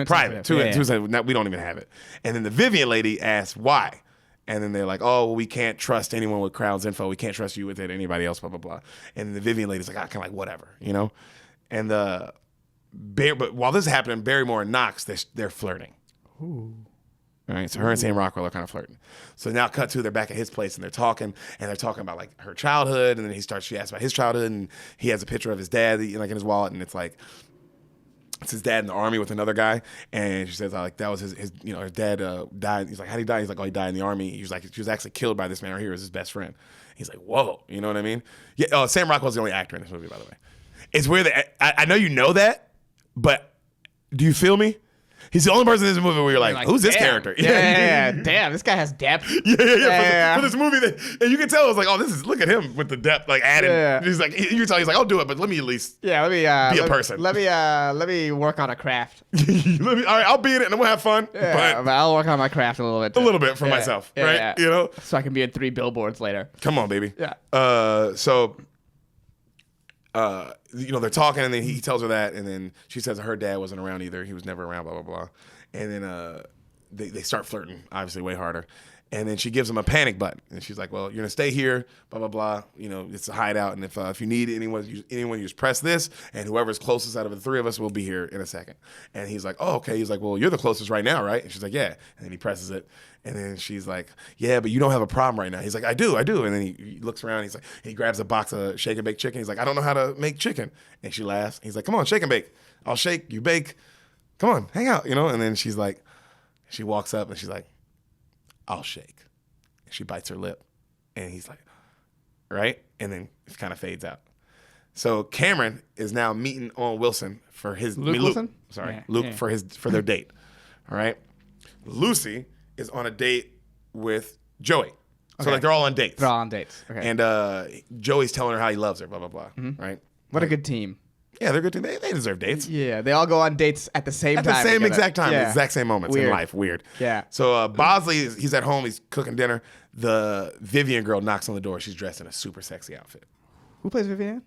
private. Too sensitive. We don't even have it. And then the Vivian lady asks why. And then they're like, oh, well, we can't trust anyone with Crown's info. We can't trust you with it, anybody else, blah, blah, blah. And then the Vivian lady's like, kind of like, whatever, you know? And but while this is happening, Barrymore and Knox, they're flirting. Ooh. All right, so her and Sam Rockwell are kind of flirting. So now cut to, they're back at his place, and they're talking about, like, her childhood, and then she asks about his childhood, and he has a picture of his dad, like, in his wallet, and it's like, it's his dad in the army with another guy, and she says like that was his his dad died. He's like, how did he die? He's like, oh, he died in the army. He was like, he was actually killed by this man right here. It was his best friend. He's like, whoa, you know what I mean? Yeah. Sam Rockwell's the only actor in this movie, by the way. It's weird that I know you know that, but do you feel me? He's the only person in this movie where you're like who's this character? Yeah. Damn, this guy has depth. Yeah. For this movie, and you can tell it's like, oh, look at him with the depth, like added. Yeah. He's like, you can tell he's like, I'll do it, but let me at least be a person. Let me work on a craft. All right, I'll be in it and we'll have fun. Yeah, but I'll work on my craft a little bit. A little bit for myself, right? Yeah. You know, so I can be in 3 billboards later. Come on, baby. Yeah. They're talking, and then he tells her that, and then she says her dad wasn't around either. He was never around, blah, blah, blah. And then they start flirting, obviously way harder. And then she gives him a panic button. And she's like, well, you're going to stay here, blah, blah, blah. You know, it's a hideout. And if you need anyone, you just press this, and whoever's closest out of the 3 of us will be here in a second. And he's like, oh, okay. He's like, well, you're the closest right now, right? And she's like, yeah. And then he presses it. And then she's like, yeah, but you don't have a problem right now. He's like, I do. And then he looks around. He's like, he grabs a box of shake and bake chicken. He's like, I don't know how to make chicken. And she laughs. He's like, come on, shake and bake. I'll shake, you bake. Come on, hang out, you know? And then she's like, she walks up and she's like, I'll shake. And she bites her lip. And he's like, right? And then it kind of fades out. So Cameron is now meeting Owen Wilson for his Luke Wilson? Luke for their date. All right. Lucy is on a date with Joey. So like they're all on dates. They're all on dates. Okay. And Joey's telling her how he loves her, blah, blah, blah. Mm-hmm. Right? What a good team. Yeah, they're good too. They deserve dates. Yeah, they all go on dates at the same time. At the same together. exact time. Yeah. The exact same moments in life. Weird. Yeah. So Bosley, he's at home. He's cooking dinner. The Vivian girl knocks on the door. She's dressed in a super sexy outfit. Who plays Vivian?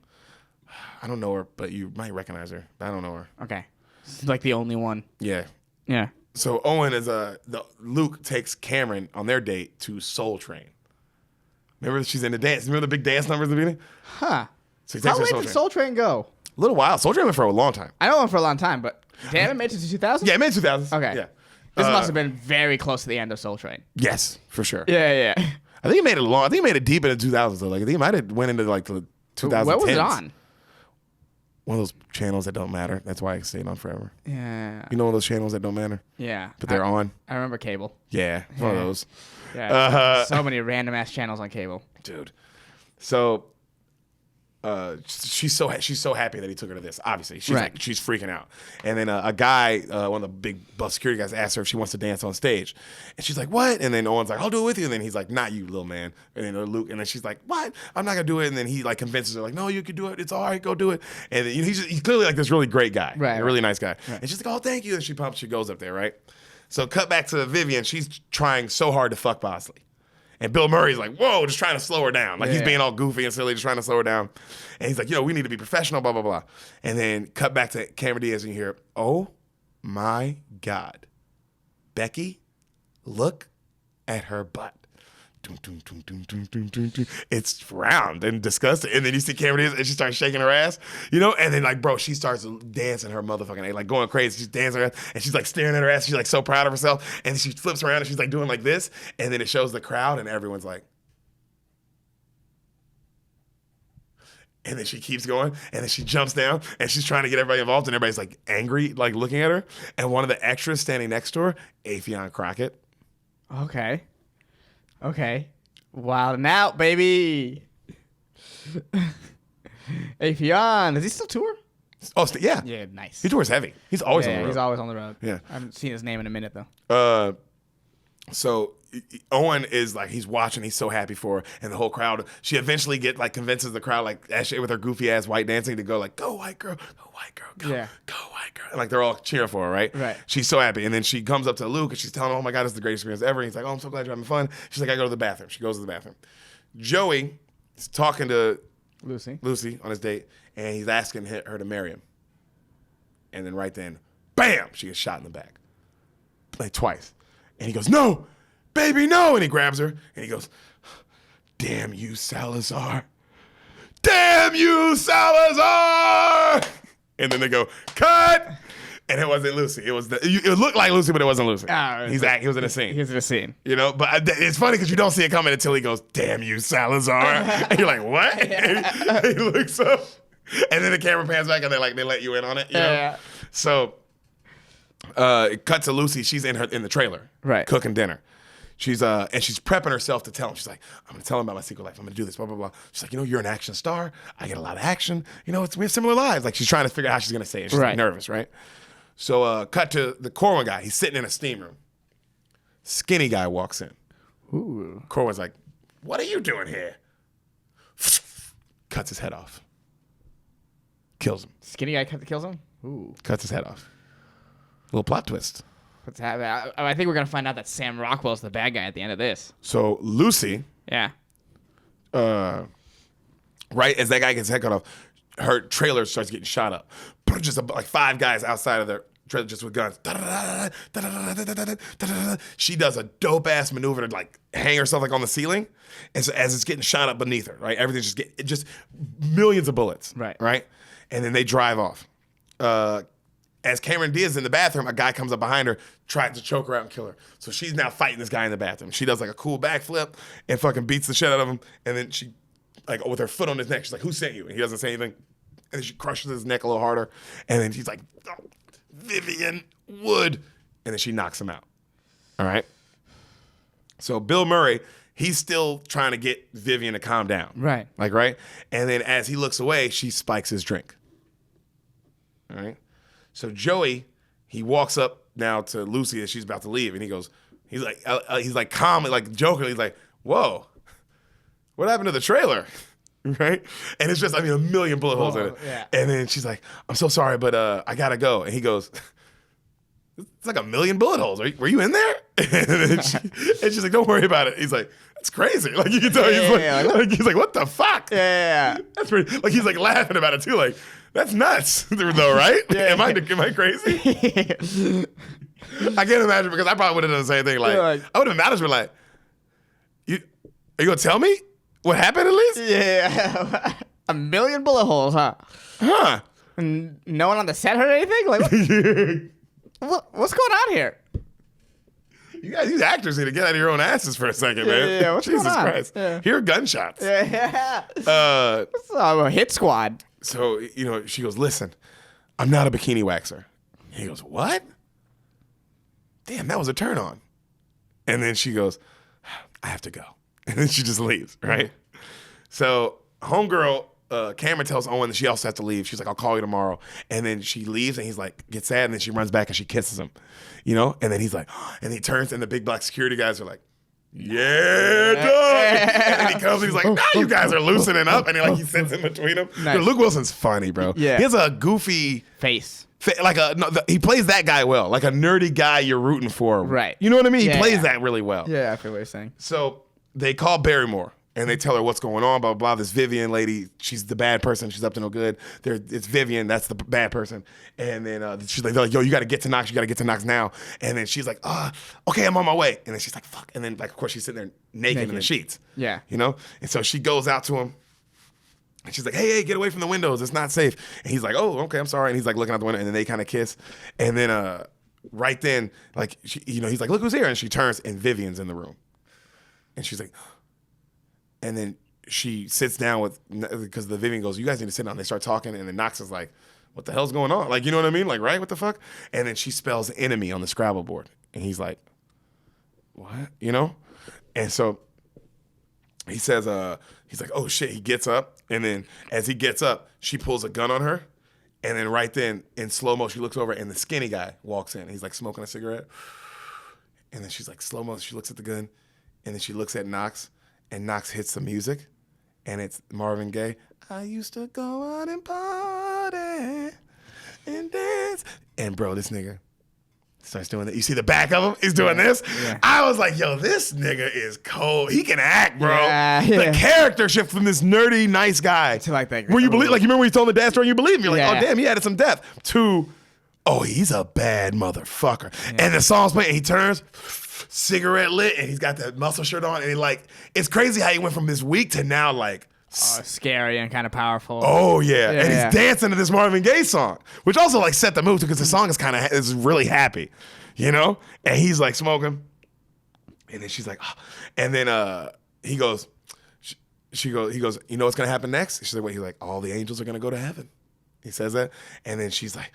I don't know her, but you might recognize her. I don't know her. Okay. She's like the only one. Yeah. Yeah. So Owen is Luke takes Cameron on their date to Soul Train. Remember she's in the dance. Remember the big dance numbers at the beginning? Huh. So how late did Soul Train go? A little while. Soul Train went for a long time. I know it went for a long time, but damn, it made it to 2000? Yeah, it made 2000s. Okay. Yeah. This must have been very close to the end of Soul Train. Yes, for sure. Yeah. I think it made it long. I think it made it deep into the 2000s though. Like I think it might have went into like the 2010s. Where was it on? One of those channels that don't matter. That's why it stayed on forever. Yeah. You know one of those channels that don't matter? Yeah. But they're on? I remember cable. Yeah, it's one of those. Yeah. So many random ass channels on cable. Dude. So she's so happy that he took her to this. Obviously, she's like, she's freaking out. And then a guy, one of the big buff security guys, asks her if she wants to dance on stage, and she's like, "What?" And then Owen's like, "I'll do it with you." And then he's like, "Not you, little man." And then Luke, and then she's like, "What? I'm not gonna do it." And then he like convinces her, like, "No, you can do it. It's all right. Go do it." And then, he's clearly like this really great guy, a really nice guy. Right. And she's like, "Oh, thank you." And she pumps. She goes up there, right? So cut back to Vivian. She's trying so hard to fuck Bosley. And Bill Murray's like, whoa, just trying to slow her down. Like, he's being all goofy and silly, just trying to slow her down. And he's like, we need to be professional, blah, blah, blah. And then cut back to Cameron Diaz and you hear, oh, my God. Becky, look at her butt. It's round and disgusting. And then you see Cameron Diaz and she starts shaking her ass, and then like, bro, she starts dancing her motherfucking ass, like going crazy. She's dancing her ass and she's like staring at her ass. She's like so proud of herself. And she flips around and she's like doing like this. And then it shows the crowd and everyone's like, and then she keeps going and then she jumps down and she's trying to get everybody involved and everybody's like angry, like looking at her. And one of the extras standing next to her, Affion Crockett. Okay. Wild and out, baby. Affion, does he still tour? Oh, yeah. Yeah, nice. He tours heavy. He's always on the road. He's always on the road. Yeah. I haven't seen his name in a minute, though. So Owen is like, he's watching, he's so happy for her, and the whole crowd, she eventually convinces the crowd, like, with her goofy ass white dancing to go like, go white girl, go white girl, go white girl. And like, they're all cheering for her, right? Right. She's so happy. And then she comes up to Luke and she's telling him, oh my God, this is the greatest experience ever. And he's like, oh, I'm so glad you're having fun. She's like, I go to the bathroom. She goes to the bathroom. Joey is talking to Lucy on his date, and he's asking her to marry him. And then right then, bam, she gets shot in the back. Like twice. And he goes, no, baby, no. And he grabs her and he goes, damn you, Salazar. Damn you, Salazar. And then they go, cut. And it wasn't Lucy. It looked like Lucy, but it wasn't Lucy. He was in a scene. He was in a scene. You know, but it's funny because you don't see it coming until he goes, damn you, Salazar. And you're like, what? And he looks up. And then the camera pans back and they let you in on it. You know? Yeah. So it cut to Lucy. She's in the trailer, Right. cooking dinner. She's she's prepping herself to tell him. She's like, I'm gonna tell him about my secret life. I'm gonna do this, blah blah blah. She's like, you're an action star. I get a lot of action. We have similar lives. Like she's trying to figure out how she's gonna say it. She's Right. nervous, right? So cut to the Corwin guy. He's sitting in a steam room. Skinny guy walks in. Ooh. Corwin's like, what are you doing here? Cuts his head off. Kills him. Skinny guy kills him? Ooh. Cuts his head off. Little plot twist. What's happening? I think we're going to find out that Sam Rockwell's the bad guy at the end of this. So Lucy, Yeah. right as that guy gets his head cut off, her trailer starts getting shot up. Just like 5 guys outside of their trailer just with guns. She does a dope ass maneuver to like hang herself like on the ceiling, and so as it's getting shot up beneath her, right? Everything's just millions of bullets, Right. Right, and then they drive off. As Cameron Diaz is in the bathroom, a guy comes up behind her, tries to choke her out and kill her. So she's now fighting this guy in the bathroom. She does like a cool backflip and fucking beats the shit out of him. And then she, like with her foot on his neck, she's like, who sent you? And he doesn't say anything. And then she crushes his neck a little harder. And then she's like, oh, Vivian Wood. And then she knocks him out. All right. So Bill Murray, he's still trying to get Vivian to calm down. Right. Right? And then as he looks away, she spikes his drink. All right. So Joey, he walks up now to Lucy as she's about to leave, and he's like calmly, like jokingly, he's like, "Whoa, what happened to the trailer?" Right? And it's just, a million bullet holes in it. Yeah. And then she's like, "I'm so sorry, but I gotta go." And he goes, "It's like a million bullet holes. Were you in there?" And she's like, "Don't worry about it." He's like, "That's crazy." Like you can tell he's like, "What the fuck?" Yeah. That's pretty. Like he's like laughing about it too. Like that's nuts, though, right? Yeah. Am I crazy? I can't imagine because I probably would have done the same thing. Like I would have imagined, like, are you gonna tell me what happened at least? Yeah. A million bullet holes, huh? Huh? And no one on the set heard anything? Like, what's going on here? You guys, these actors need to get out of your own asses for a second, man. Yeah, what's Jesus going on? Christ. Yeah. Hear gunshots. Yeah. Uh, A hit squad. So, she goes, listen, I'm not a bikini waxer. He goes, what? Damn, that was a turn on. And then she goes, I have to go. And then she just leaves, right? So homegirl, Cameron tells Owen that she also has to leave. She's like, I'll call you tomorrow. And then she leaves and he's like, gets sad. And then she runs back and she kisses him, And then he's like, and he turns and the big black security guys are like, yeah, dog. And then he comes and he's like, now you guys are loosening up. And he sits in between them. Nice. Luke Wilson's funny, bro. Yeah. He has a goofy Face. he plays that guy well, like a nerdy guy you're rooting for. Right. You know what I mean? Yeah, he plays yeah. that really well. Yeah, I feel what you're saying. So they call Barrymore and they tell her what's going on, blah, blah, blah. This Vivian lady, she's the bad person. She's up to no good. It's Vivian, that's the bad person. And then she's like, they're like, yo, you got to get to Knox. You got to get to Knox now. And then she's like, okay, I'm on my way. And then she's like, fuck. And then, of course, she's sitting there naked in the sheets. Yeah. And so she goes out to him. And she's like, hey, get away from the windows. It's not safe. And he's like, oh, okay, I'm sorry. And he's like looking out the window and then they kind of kiss. And then right then, he's like, look who's here. And she turns and Vivian's in the room. And she's like, and then she sits down because the Vivian goes, you guys need to sit down. They start talking. And then Knox is like, what the hell's going on? Like, you know what I mean? Like, right? What the fuck? And then she spells enemy on the Scrabble board. And he's like, what? And so he says, he's like, oh shit. He gets up. And then as he gets up, she pulls a gun on her. And then right then, in slow-mo, she looks over and the skinny guy walks in. He's like smoking a cigarette. And then she's like, slow-mo, she looks at the gun. And then she looks at Knox. And Knox hits the music. And it's Marvin Gaye. I used to go out and party and dance. And bro, this nigga, Starts doing that. You see the back of him? He's doing this. Yeah. I was like, yo, this nigga is cold. He can act, bro. Yeah. The character shift from this nerdy, nice guy To like that. where you believe, like you remember when you told the dad story, and you believe him. You're like, Yeah. oh damn, he added some depth. To, oh, he's a bad motherfucker. And the song's playing, and he turns, cigarette lit, and he's got that muscle shirt on, and he like, it's crazy how he went from this weak to now like. Scary and kind of powerful. Oh yeah, and Yeah. he's dancing to this Marvin Gaye song, which also like set the mood because the song is kind of is really happy, you know. And he's like smoking, and then she's like, oh. And then he goes, he goes, you know what's gonna happen next? She's like, what? He's like, all the angels are gonna go to heaven. He says that, and then she's like,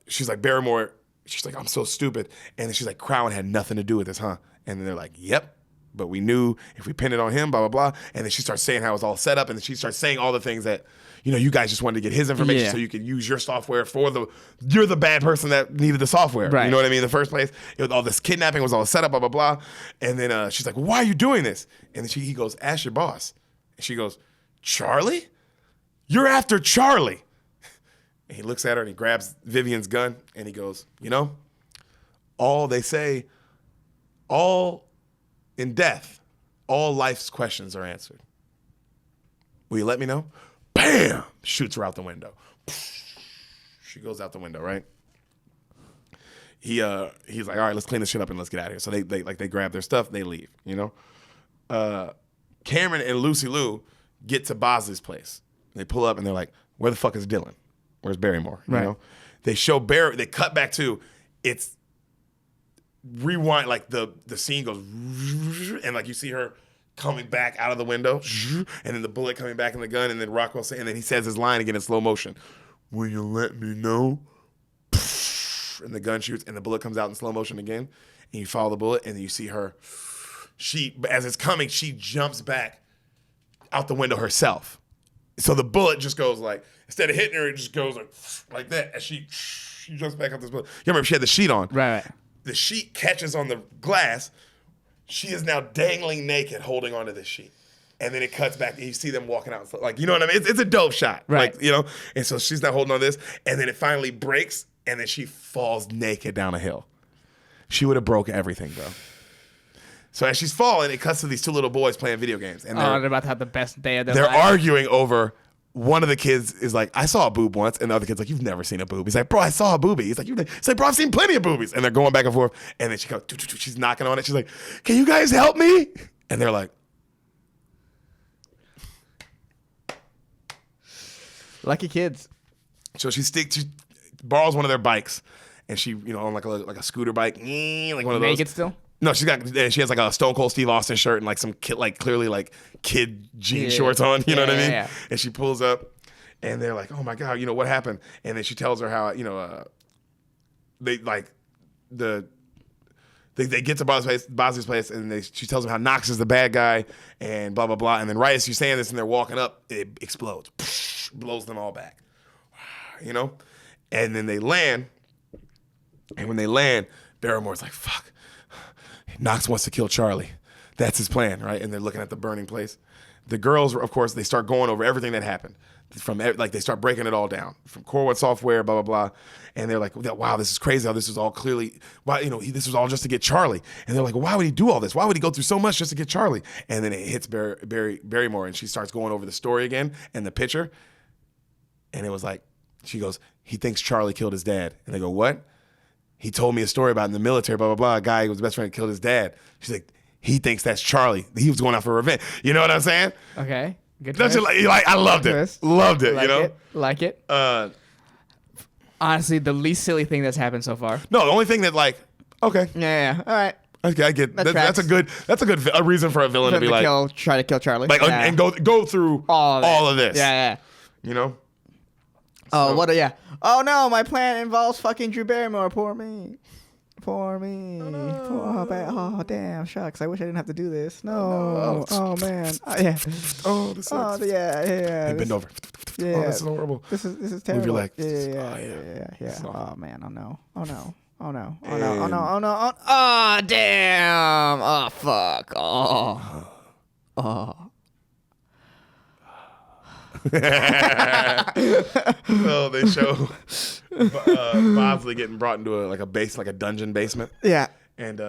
she's like Barrymore. She's like, I'm so stupid, and then she's like, Crown had nothing to do with this, huh? And then they're like, yep. But we knew if we pinned it on him, blah, blah, blah. And then she starts saying how it's all set up. And then she starts saying all the things that, you know, you guys just wanted to get his information Yeah. so you could use your software you're the bad person that needed the software. Right. You know what I mean? In the first place, it was all this kidnapping was all set up, blah, blah, blah. And then she's like, well, why are you doing this? And then he goes, ask your boss. And she goes, Charlie? You're after Charlie. And he looks at her and he grabs Vivian's gun and he goes, you know, in death, all life's questions are answered. Will you let me know? Bam! Shoots her out the window. She goes out the window, right? He's like, all right, let's clean this shit up and let's get out of here. So they grab their stuff, they leave, you know? Cameron and Lucy Liu get to Bosley's place. They pull up and they're like, where the fuck is Dylan? Where's Barrymore? You Right. know? They show they cut back to, it's rewind, like the scene goes, and like you see her coming back out of the window, and then the bullet coming back in the gun, and then Rockwell saying, and then he says his line again in slow motion, will you let me know? And the gun shoots, and the bullet comes out in slow motion again, and you follow the bullet, and then you see her, as it's coming, she jumps back out the window herself. So the bullet just goes like, instead of hitting her, it just goes like that, as she jumps back out this bullet. You remember she had the sheet on. Right. The sheet catches on the glass. She is now dangling naked, holding onto this sheet. And then it cuts back, and you see them walking out. Like, you know what I mean? It's a dope shot. Right. Like, you know? And so she's now holding on to this, and then it finally breaks, and then she falls naked down a hill. She would have broke everything, bro. So as she's falling, it cuts to these two little boys playing video games. And They're about to have the best day of their they're life. arguing over, one of the kids is like, I saw a boob once. And the other kid's like, you've never seen a boob. He's like, bro, I saw a boobie. He's like, bro, I've seen plenty of boobies. And they're going back and forth. And then she goes, she's knocking on it. She's like, can you guys help me? And they're like, Lucky kids. so she borrows one of their bikes. And she, you know, on like a scooter bike, like one of those. Naked still? No, she has like a Stone Cold Steve Austin shirt and like some kid, like clearly like kid jean shorts on. You know what I mean? Yeah. And she pulls up, and they're like, "Oh my god, you know what happened?" And then she tells her how, you know, they get to Bosley's place, and she tells them how Knox is the bad guy and blah blah blah. And then right as she's saying this, and they're walking up, it explodes, blows them all back. You know, and then they land, and when they land, Barrymore's like, "Fuck." Knox wants to kill Charlie. That's his plan, right? And they're looking at the burning place. The girls, of course, they start going over everything that happened. They start breaking it all down from Corwood Software, blah, blah, blah. And they're like, wow, this is crazy how this is all clearly, why, you know, this was all just to get Charlie. And they're like, why would he do all this? Why would he go through so much just to get Charlie? And then it hits Barrymore, and she starts going over the story again and the picture. And it was like, she goes, he thinks Charlie killed his dad. And they go, what? He told me a story about in the military, blah, blah, blah. A guy who was the best friend killed his dad. She's like, he thinks that's Charlie. He was going out for revenge. You know what I'm saying? Okay. Good That's twist. just like I loved it. Twist. Loved it, Like you know? it. Like it. Honestly, the least silly thing that's happened so far. No, the only thing that like, okay. Yeah. All right. Okay, I get That that's a good reason for a villain to be like try to kill Charlie. like Yeah. and go through all of this. Yeah. You know? Oh, what? Yeah. Oh no, my plan involves fucking Drew Barrymore. Poor me. Poor me. Oh damn, shucks. I wish I didn't have to do this. No. Oh man. Yeah. Oh, this Oh sucks. yeah. Bend over. Yeah. Oh, this is horrible. This is Move terrible. your leg. Yeah. So- Oh man. Oh no. Oh And- no. Oh damn. Oh fuck. Oh. So they show Bosley getting brought into a dungeon basement. Yeah. And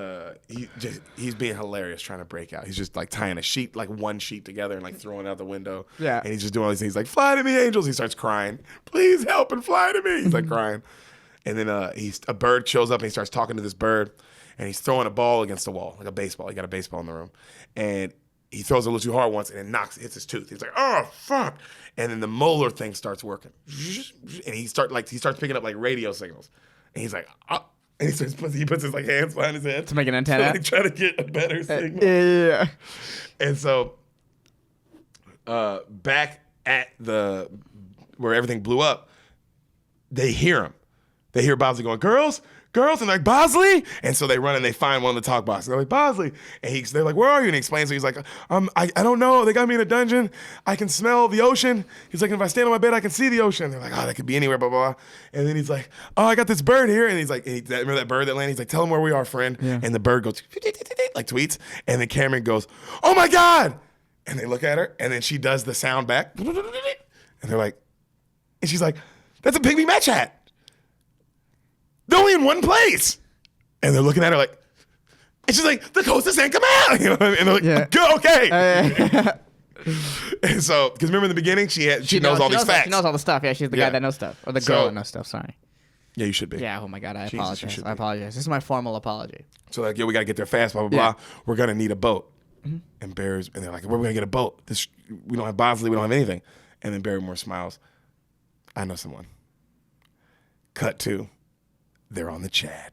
he's being hilarious trying to break out. He's just like tying a sheet, like one sheet together and like throwing it out the window. Yeah. And he's just doing all these things like, fly to me, angels. He starts crying. Please help and fly to me. He's like crying. And then a bird shows up and he starts talking to this bird. And he's throwing a ball against the wall, like a baseball. He got a baseball in the room. And he throws a little too hard once and it hits his tooth. He's like, oh, fuck. And then the molar thing starts working. And he starts picking up like radio signals. And he's like, ah. And he puts his like hands behind his head To make an antenna? to like try to get a better signal. Yeah. And so back at where everything blew up, they hear him. They hear Bosley going, girls, and they're like, Bosley? And so they run and they find one of the talk boxes. They're like, Bosley. And they're like, where are you? And he explains. So he's like, I don't know. They got me in a dungeon. I can smell the ocean. He's like, if I stand on my bed, I can see the ocean. They're like, oh, that could be anywhere, blah, blah, blah. And then he's like, oh, I got this bird here. And he's like, remember that bird that landed? He's like, tell him where we are, friend. Yeah. And the bird goes, like tweets. And then Cameron goes, oh my God. And they look at her. And then she does the sound back. And they're like, and she's like, that's a Pygmy Match hat. They're only in one place. And they're looking at her like, and she's like, the coast ain't come out. You know, and they're like, yeah. Good, okay. And so, because remember in the beginning, she knows all these facts. She knows all the stuff. Yeah, she's the guy that knows stuff. Or the girl that knows stuff, sorry. Yeah, you should be. Yeah, oh my God, I apologize. I apologize. This is my formal apology. So like, we got to get there fast, blah, blah, blah. We're going to need a boat. Mm-hmm. And they're like, where are we going to get a boat? We don't have Bosley, we don't have anything. And then Barrymore smiles. I know someone. Cut to. They're on the Chad.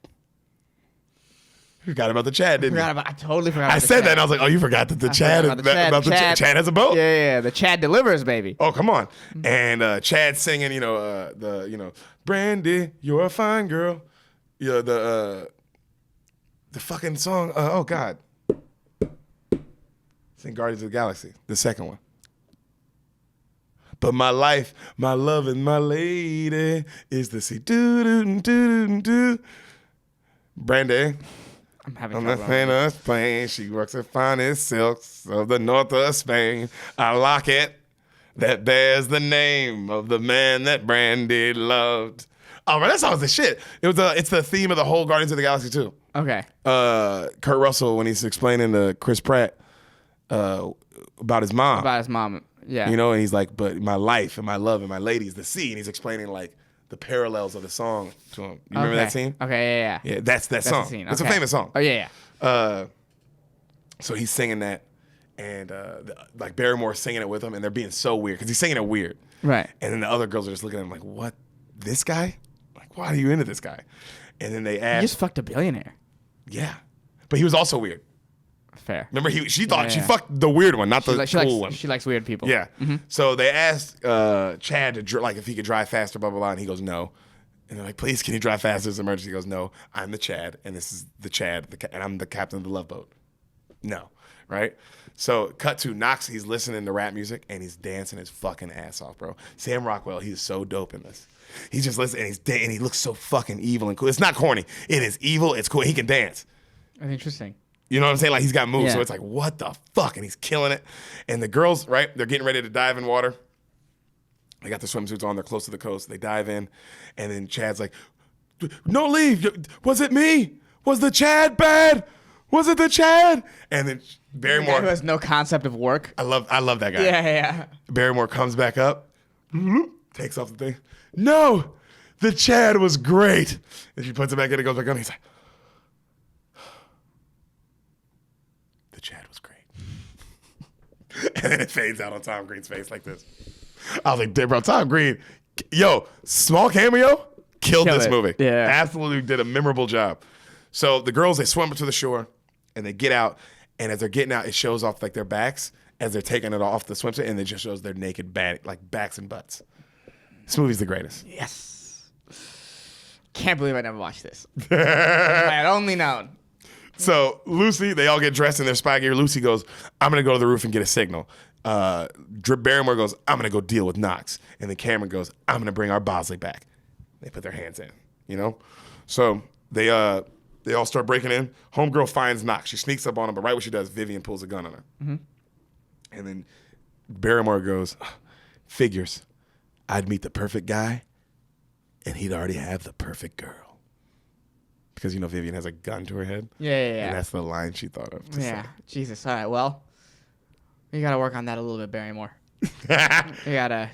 You forgot about the Chad, didn't you? I totally forgot about I said that and I was like, oh, you forgot that the Chad has a boat? Yeah, the Chad delivers, baby. Oh, come on. And Chad's singing, Brandy, you're a fine girl. Yeah, the fucking song, oh God. Sing Guardians of the Galaxy, the second one. But my life, my love, and my lady is the sea. Do. Brandy. I'm having on the famous plane, she works the finest silks of the north of Spain. A locket that bears the name of the man that Brandy loved. Oh, man, that song's the shit. It's the theme of the whole Guardians of the Galaxy too. Okay. Kurt Russell, when he's explaining to Chris Pratt about his mom. Yeah. You know, and he's like, but my life and my love and my lady is the sea. And he's explaining like the parallels of the song to him. You remember that scene? Okay, yeah. Yeah, that's song. The scene. It's a famous song. Oh, yeah. So he's singing that, and like Barrymore's singing it with him, and they're being so weird because he's singing it weird. Right. And then the other girls are just looking at him like, what? This guy? Like, why are you into this guy? And then they ask. He just fucked a billionaire. Yeah. But he was also weird. Fair. Remember, she thought she fucked the weird one, not the cool one. She likes weird people. Yeah. Mm-hmm. So they asked Chad to if he could drive faster, blah blah blah, and he goes no. And they're like, please, can you drive faster? It's an emergency. He goes, no, I'm the Chad, and this is the Chad, and I'm the captain of the Love Boat. No, right? So cut to Knox. He's listening to rap music and he's dancing his fucking ass off, bro. Sam Rockwell, he's so dope in this. He's just listening and he looks so fucking evil and cool. It's not corny. It is evil. It's cool. He can dance. Interesting. You know what I'm saying? Like he's got moves. Yeah. So it's like, what the fuck? And he's killing it. And the girls, right? They're getting ready to dive in water. They got their swimsuits on. They're close to the coast. They dive in. And then Chad's like, no, leave. Was it me? Was the Chad bad? Was it the Chad? And then Barrymore. The guy who has no concept of work. I love that guy. Yeah. Barrymore comes back up, takes off the thing. No, the Chad was great. And she puts it back in and goes back on. He's like, the Chad was great. And then it fades out on Tom Green's face like this. I was like, damn, bro, Tom Green, yo, small cameo, killed this movie. Yeah. Absolutely did a memorable job. So the girls, they swim to the shore and they get out. And as they're getting out, it shows off like their backs as they're taking it off the swimsuit. And it just shows their naked backs and butts. This movie's the greatest. Yes. Can't believe I never watched this. If I had only known. So Lucy, they all get dressed in their spy gear. Lucy goes, I'm going to go to the roof and get a signal. Barrymore goes, I'm going to go deal with Knox. And then Cameron goes, I'm going to bring our Bosley back. They put their hands in, you know? So they all start breaking in. Homegirl finds Knox. She sneaks up on him, but right when she does, Vivian pulls a gun on her. Mm-hmm. And then Barrymore goes, figures. I'd meet the perfect guy and he'd already have the perfect girl. Because, you know, Vivian has a gun to her head. Yeah. And that's the line she thought of. Yeah. Jesus. All right. Well, you got to work on that a little bit, Barrymore. You gotta.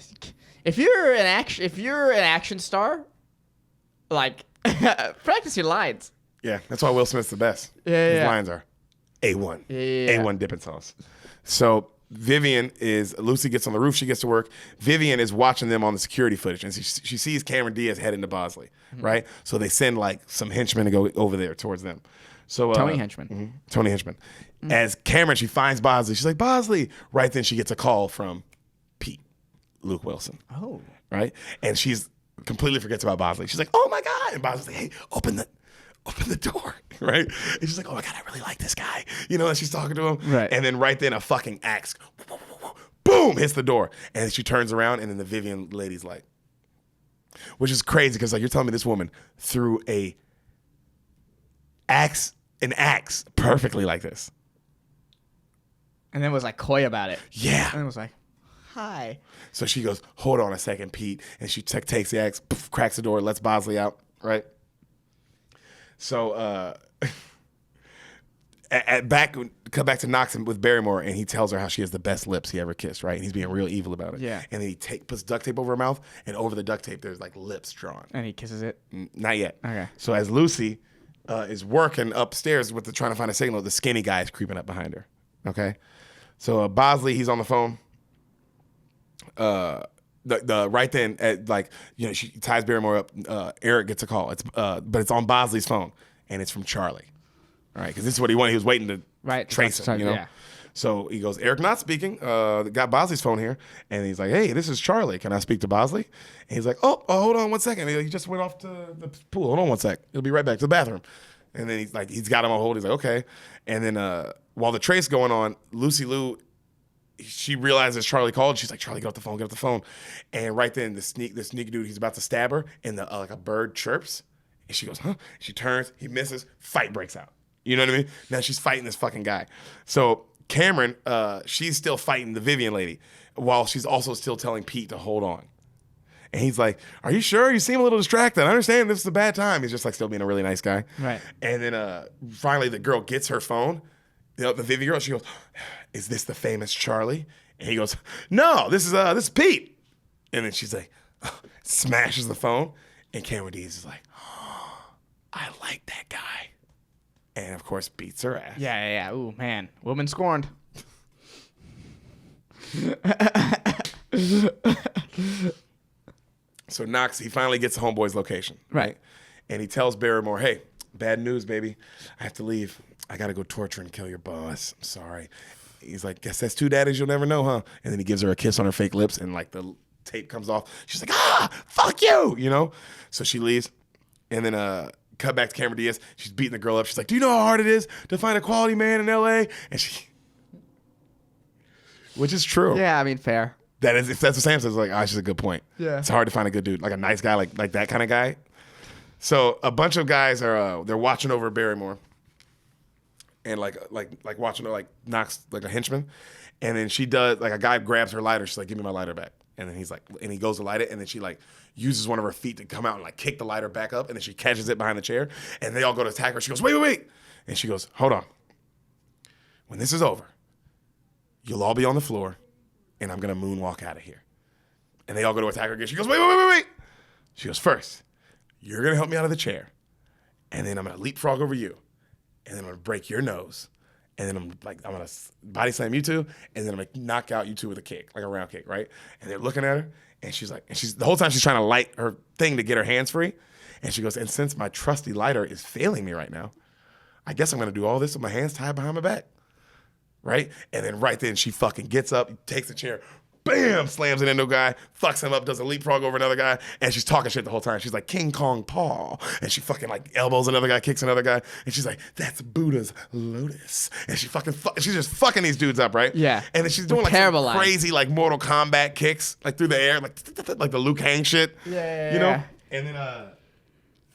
If you're an action star, like practice your lines. Yeah, that's why Will Smith's the best. Yeah, His lines are A1. Yeah. A1 dipping sauce. So Lucy gets on the roof, she gets to work. Vivian is watching them on the security footage, and she sees Cameron Diaz heading to Bosley, right? So they send like some henchmen to go over there towards them. So Tony Henchman. Tony Henchman. As Cameron, she finds Bosley. She's like, Bosley. Right then she gets a call from Pete, Luke Wilson. Oh. Right? And she's completely forgets about Bosley. She's like, oh my God. And Bosley's like, hey, open the door. Right? And she's like, oh my God, I really like this guy. You know, and she's talking to him. Right. And then right then a fucking axe, boom, hits the door. And she turns around and then the Vivian lady's like, which is crazy because like you're telling me this woman threw an axe perfectly like this. And then was like coy about it. Yeah. And then was like, hi. So she goes, hold on a second, Pete. And she takes the axe, poof, cracks the door, lets Bosley out, right? So come back to Knox with Barrymore, and he tells her how she has the best lips he ever kissed, right? And he's being real evil about it. Yeah. And then he puts duct tape over her mouth, and over the duct tape, there's like lips drawn. And he kisses it. Not yet. Okay. So as Lucy is working upstairs trying to find a signal, the skinny guy is creeping up behind her. Okay. So Bosley, he's on the phone. The right then, she ties Barrymore up. Eric gets a call. But it's on Bosley's phone, and it's from Charlie. All right, because this is what he wanted. He was waiting to trace him. You know. Yeah. So he goes, Eric not speaking. Got Bosley's phone here, and he's like, hey, this is Charlie. Can I speak to Bosley? And he's like, oh, hold on one second. He just went off to the pool. Hold on one sec. He'll be right back to the bathroom. And then he's got him on hold. He's like, okay. And then while the trace going on, Lucy Liu, she realizes Charlie called. She's like, Charlie, get off the phone. And right then, the sneak dude, he's about to stab her, and like a bird chirps, and she goes, huh? She turns, he misses, fight breaks out. You know what I mean? Now she's fighting this fucking guy. So Cameron, she's still fighting the Vivian lady, while she's also still telling Pete to hold on. And he's like, are you sure? You seem a little distracted. I understand this is a bad time. He's just like still being a really nice guy. Right. And then finally the girl gets her phone. You know, the Vivian girl, she goes, is this the famous Charlie? And he goes, no, this is Pete. And then she's like, smashes the phone. And Cameron Diaz is like, I like that guy. And of course beats her ass. Yeah. Ooh, man. Woman scorned. So Knox, he finally gets the homeboy's location. Right. And he tells Barrymore, hey, bad news, baby. I have to leave. I got to go torture and kill your boss. I'm sorry. He's like, guess that's two daddies you'll never know, huh? And then he gives her a kiss on her fake lips, and like the tape comes off. She's like, fuck you, you know? So she leaves. And then cut back to Cameron Diaz. She's beating the girl up. She's like, do you know how hard it is to find a quality man in L.A.? And which is true. Yeah, I mean, fair. That is, if that's what Sam says, like, she's a good point. Yeah. It's hard to find a good dude, like a nice guy, like that kind of guy. So a bunch of guys are they're watching over Barrymore, and like watching her like Knox like a henchman, and then she does like a guy grabs her lighter. She's like, give me my lighter back, and then he's like, and he goes to light it, and then she like uses one of her feet to come out and like kick the lighter back up, and then she catches it behind the chair, and they all go to attack her. She goes, wait, and she goes, hold on. When this is over, you'll all be on the floor. And I'm going to moonwalk out of here. And they all go to attack her again. She goes, wait. She goes, first, you're going to help me out of the chair. And then I'm going to leapfrog over you. And then I'm going to break your nose. And then I'm going to body slam you two. And then I'm going to knock out you two with a kick, like a round kick, right? And they're looking at her. And she's like, the whole time she's trying to light her thing to get her hands free. And she goes, and since my trusty lighter is failing me right now, I guess I'm going to do all this with my hands tied behind my back. Right? And then right then she fucking gets up, takes the chair, bam, slams it into a guy, fucks him up, does a leapfrog over another guy, and she's talking shit the whole time. She's like, King Kong Paul. And she fucking like elbows another guy, kicks another guy, and she's like, that's Buddha's lotus. And she she's just fucking these dudes up, right? Yeah. And then she's doing like some crazy like Mortal Kombat kicks, like through the air, like the Liu Kang shit. Yeah. You know? And then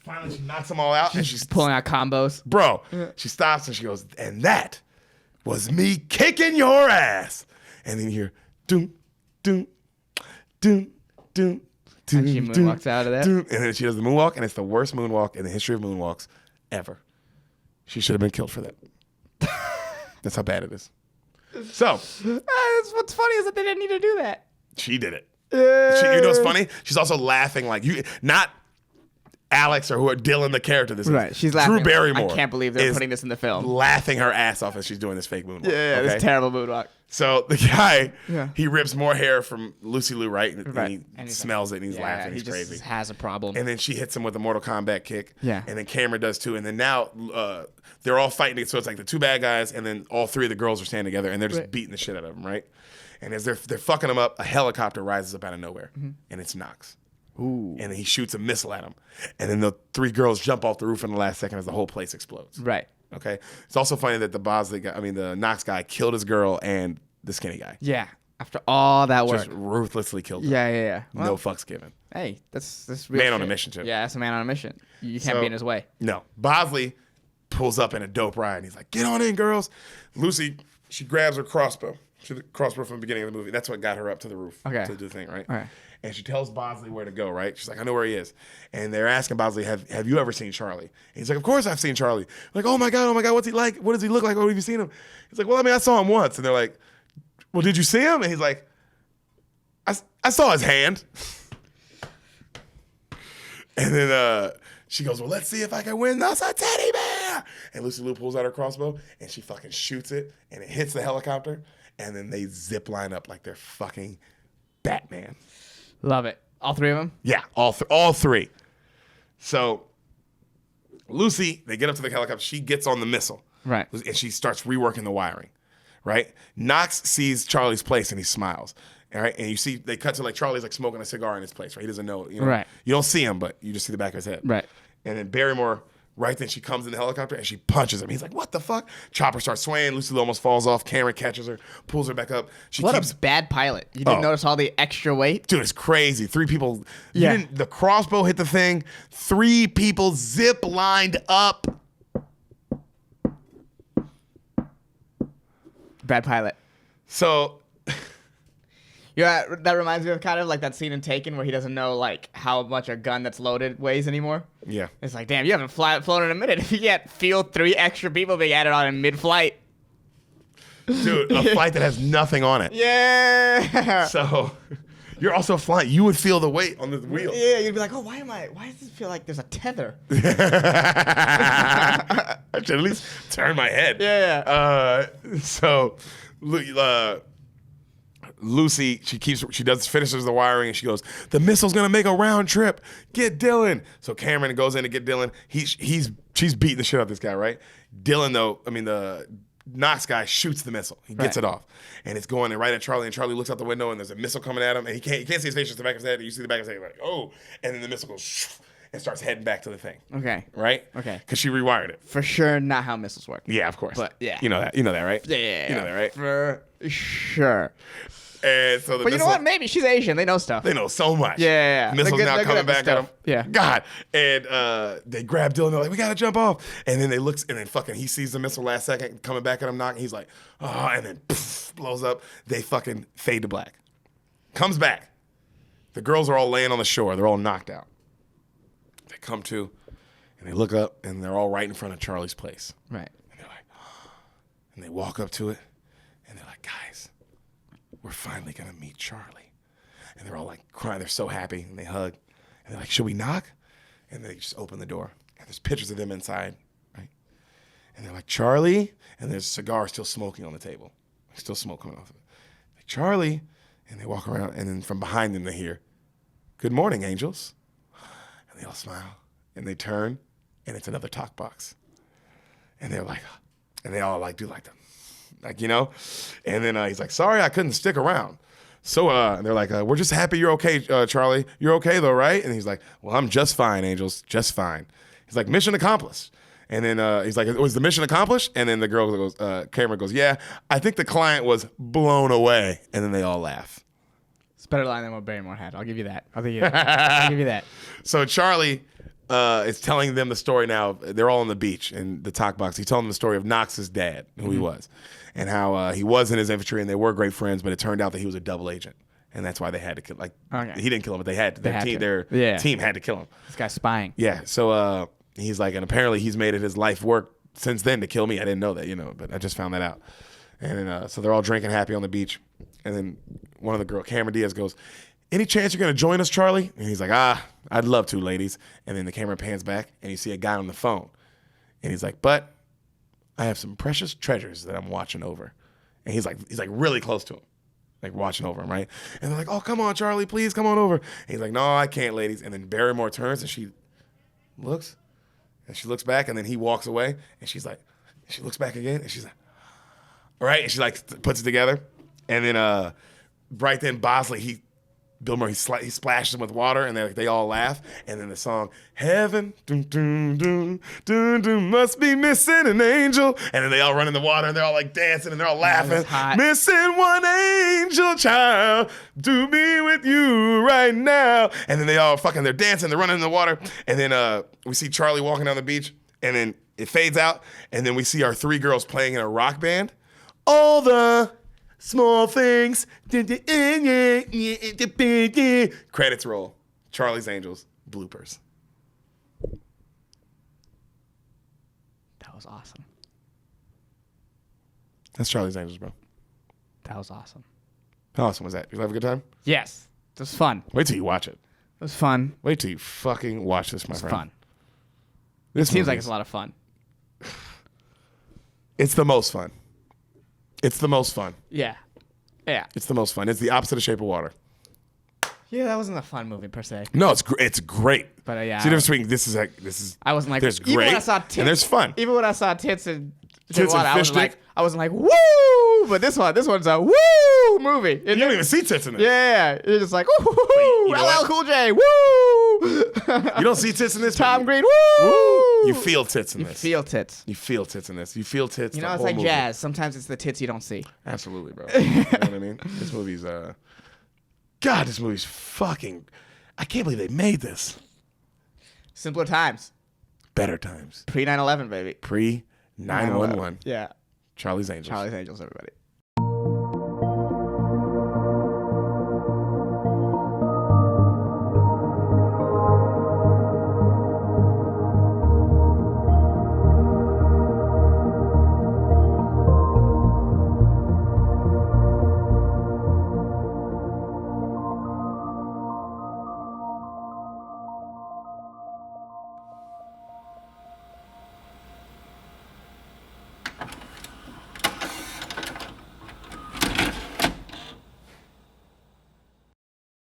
finally she knocks them all out, and she's pulling out combos. Bro, she stops and she goes, and that was me kicking your ass. And then you hear, doom, doom, doom, doom, And she moonwalks out of there. And then she does the moonwalk, and it's the worst moonwalk in the history of moonwalks ever. She should have been killed for that. That's how bad it is. So, What's funny is that they didn't need to do that. she did it. You know what's funny? She's also laughing like you, not Alex or Dylan, the character. This Right. is She's laughing. Drew Barrymore. I can't believe they're is putting this in the film. laughing her ass off as she's doing this fake moonwalk. Yeah, okay? this terrible moonwalk. So the guy, Yeah. he rips more hair from Lucy Liu, right? And he And he's smells it and he's Yeah, laughing. he He's just crazy. has a problem. And then she hits him with a Mortal Kombat kick. Yeah. And then Cameron does too. And then now they're all fighting it. So it's like the two bad guys, and then all three of the girls are standing together, and they're just Right. beating the shit out of them, right? And as they're fucking them up, a helicopter rises up out of nowhere, Mm-hmm. and it's Knox. Ooh. And then he shoots a missile at him. And then the three girls jump off the roof in the last second as the whole place explodes. Right. Okay? It's also funny that the Knox guy killed his girl and the skinny guy. Yeah. After all that work. Just ruthlessly killed him. Yeah. No Well, fucks given. hey, that's real Man on a shit. mission, too. Yeah, that's a man on a mission. You can't So- be in his way. No. Bosley pulls up in a dope ride and he's like, get on in, girls. Lucy, she grabs her crossbow. The crossbow from the beginning of the movie. That's what got her up to the roof Okay. to do the thing, right? All right. And she tells Bosley where to go, right? She's like, I know where he is. And they're asking Bosley, have you ever seen Charlie? And he's like, of course I've seen Charlie. Like, oh my God, what's he like? What does he look like? Oh, have you seen him? He's like, well, I mean, I saw him once. And they're like, well, did you see him? And he's like, I saw his hand. And then she goes, well, let's see if I can win this a teddy bear. And Lucy Liu pulls out her crossbow and she fucking shoots it and it hits the helicopter. And then they zip line up like they're fucking Batman. Love it. All three of them? Yeah, all three. So Lucy, they get up to the helicopter. She gets on the missile. Right. And she starts reworking the wiring. Right? Knox sees Charlie's place and he smiles. All right. And you see, they cut to like Charlie's like smoking a cigar in his place, right? He doesn't know. Right. You don't see him, but you just see the back of his head. Right. And then Barrymore, right then she comes in the helicopter and she punches him. He's like, what the fuck? Chopper starts swaying. Lucy Liu almost falls off. Cameron catches her, pulls her back up. She What keeps. a bad pilot. You didn't Oh. notice all the extra weight? Dude, it's crazy. Three people. Yeah. The crossbow hit the thing. Three people zip lined up. Bad pilot. So Yeah, that reminds me of kind of like that scene in Taken where he doesn't know like how much a gun that's loaded weighs anymore. yeah. It's like, damn, you haven't flown in a minute. If you can't feel 3 extra people being added on in mid-flight. Dude, a flight that has nothing on it. Yeah. So you're also flying. You would feel the weight on the wheel. Yeah, you'd be like, oh, why does it feel like there's a tether? I should at least turn my head. Yeah. So Lucy, finishes the wiring and she goes, the missile's gonna make a round trip. Get Dylan. So Cameron goes in to get Dylan. She's beating the shit out of this guy, right? Dylan though, the Knox guy shoots the missile. He gets Right. it off. And it's going right at Charlie, and Charlie looks out the window and there's a missile coming at him, and he can't see his face, just the back of his head, and you see the back of his head, like, oh, and then the missile goes and starts heading back to the thing. Okay. Right? Okay. Because she rewired it. For sure, not how missiles work. Yeah, of course. But, yeah. You know that, right? Yeah. You know that, right? For sure. And so the But you know missile, what? Maybe she's Asian. They know stuff. they know so much. Yeah. Missiles now They're good coming at this back at him. stuff. Yeah. God. And they grab Dylan. They're like, we gotta jump off. And then and then fucking he sees the missile last second coming back at him, knocking. He's like, oh, and then poof, blows up. They fucking fade to black. Comes back. The girls are all laying on the shore. They're all knocked out. They come to, and they look up, and they're all right in front of Charlie's place. Right. And they're like, and they walk up to it, and they're like, guys, we're finally gonna meet Charlie. And they're all like crying, they're so happy, and they hug. And they're like, should we knock? And they just open the door. And there's pictures of them inside, right? And they're like, Charlie, and there's a cigar still smoking on the table. Still smoke coming off of it. Like, Charlie, and they walk around, and then from behind them they hear, good morning, angels. And they all smile, and they turn, and it's another talk box. And they're like, and they all like do like them. Like, and then he's like, sorry, I couldn't stick around. So, and they're like, we're just happy you're okay, Charlie. You're okay though, right? And he's like, well, I'm just fine, angels, just fine. He's like, mission accomplished. And then he's like, was the mission accomplished? And then the girl goes, Cameron goes, yeah, I think the client was blown away. And then they all laugh. It's a better line than what Barrymore had. I'll give you that. I'll give you that. So Charlie is telling them the story now. They're all on the beach in the talk box. He's telling them the story of Knox's dad, who he was, and how he was in his infantry and they were great friends, but it turned out that he was a double agent. and that's why they had to kill. Like Okay. he didn't kill him, but they had had to. their Yeah. team had to kill him. This guy's spying. Yeah. So he's like, and apparently he's made it his life work since then to kill me. I didn't know that, but I just found that out. And then so they're all drinking happy on the beach, and then one of the girl, Cameron Diaz, goes, "Any chance you're gonna join us, Charlie?" And he's like, "I'd love to, ladies." And then the camera pans back, and you see a guy on the phone, and he's like, "But I have some precious treasures that I'm watching over." And he's like really close to him, like watching over him, right? And they're like, "Oh, come on, Charlie, please come on over." And he's like, "No, I can't, ladies." And then Barrymore turns and she looks back, and then he walks away, and she looks back again, and she's like, right? And she like puts it together, and then right then Bosley, Bill Murray, he splashes him with water, and they all laugh. And then the song, "Heaven, dun, dun, dun, dun, dun, must be missing an angel." And then they all run in the water, and they're all like dancing, and they're all laughing. "Missing one angel child to be with you right now." And then they're dancing, they're running in the water. And then we see Charlie walking down the beach, and then it fades out. And then we see our three girls playing in a rock band. All the small things. Credits roll. Charlie's Angels. Bloopers. That was awesome. That's Charlie's Angels, bro. That was awesome. How awesome was that? You have a good time? Yes. It was fun. Wait till you watch it. It was fun. Wait till you fucking watch this, my friend. Fun. This Seems movie like it's a lot of fun. It's the most fun. It's the most fun. Yeah. Yeah. It's the most fun. It's the opposite of Shape of Water. Yeah, that wasn't a fun movie per se. No, it's great. But yeah. See the difference between this is. I wasn't like, there's even great when I saw tits, and there's fun. Even when I saw tits and Tits and fish stick? I wasn't like, woo! But this one's a woo movie. You don't even see tits in it. Yeah, you're just like, woo! you know LL what? Cool J, woo! You don't see tits in this. Tom but Green, woo! You feel tits in this. Feel tits. You feel tits in this. You feel tits. You the know, it's whole like movie. jazz. Sometimes it's the tits you don't see. Absolutely, bro. You know what I mean? This movie's God, this movie's fucking. I can't believe they made this. Simpler times. Better times. Pre 9/11, baby. Pre 9/11. Yeah. Charlie's Angels. Charlie's Angels, everybody.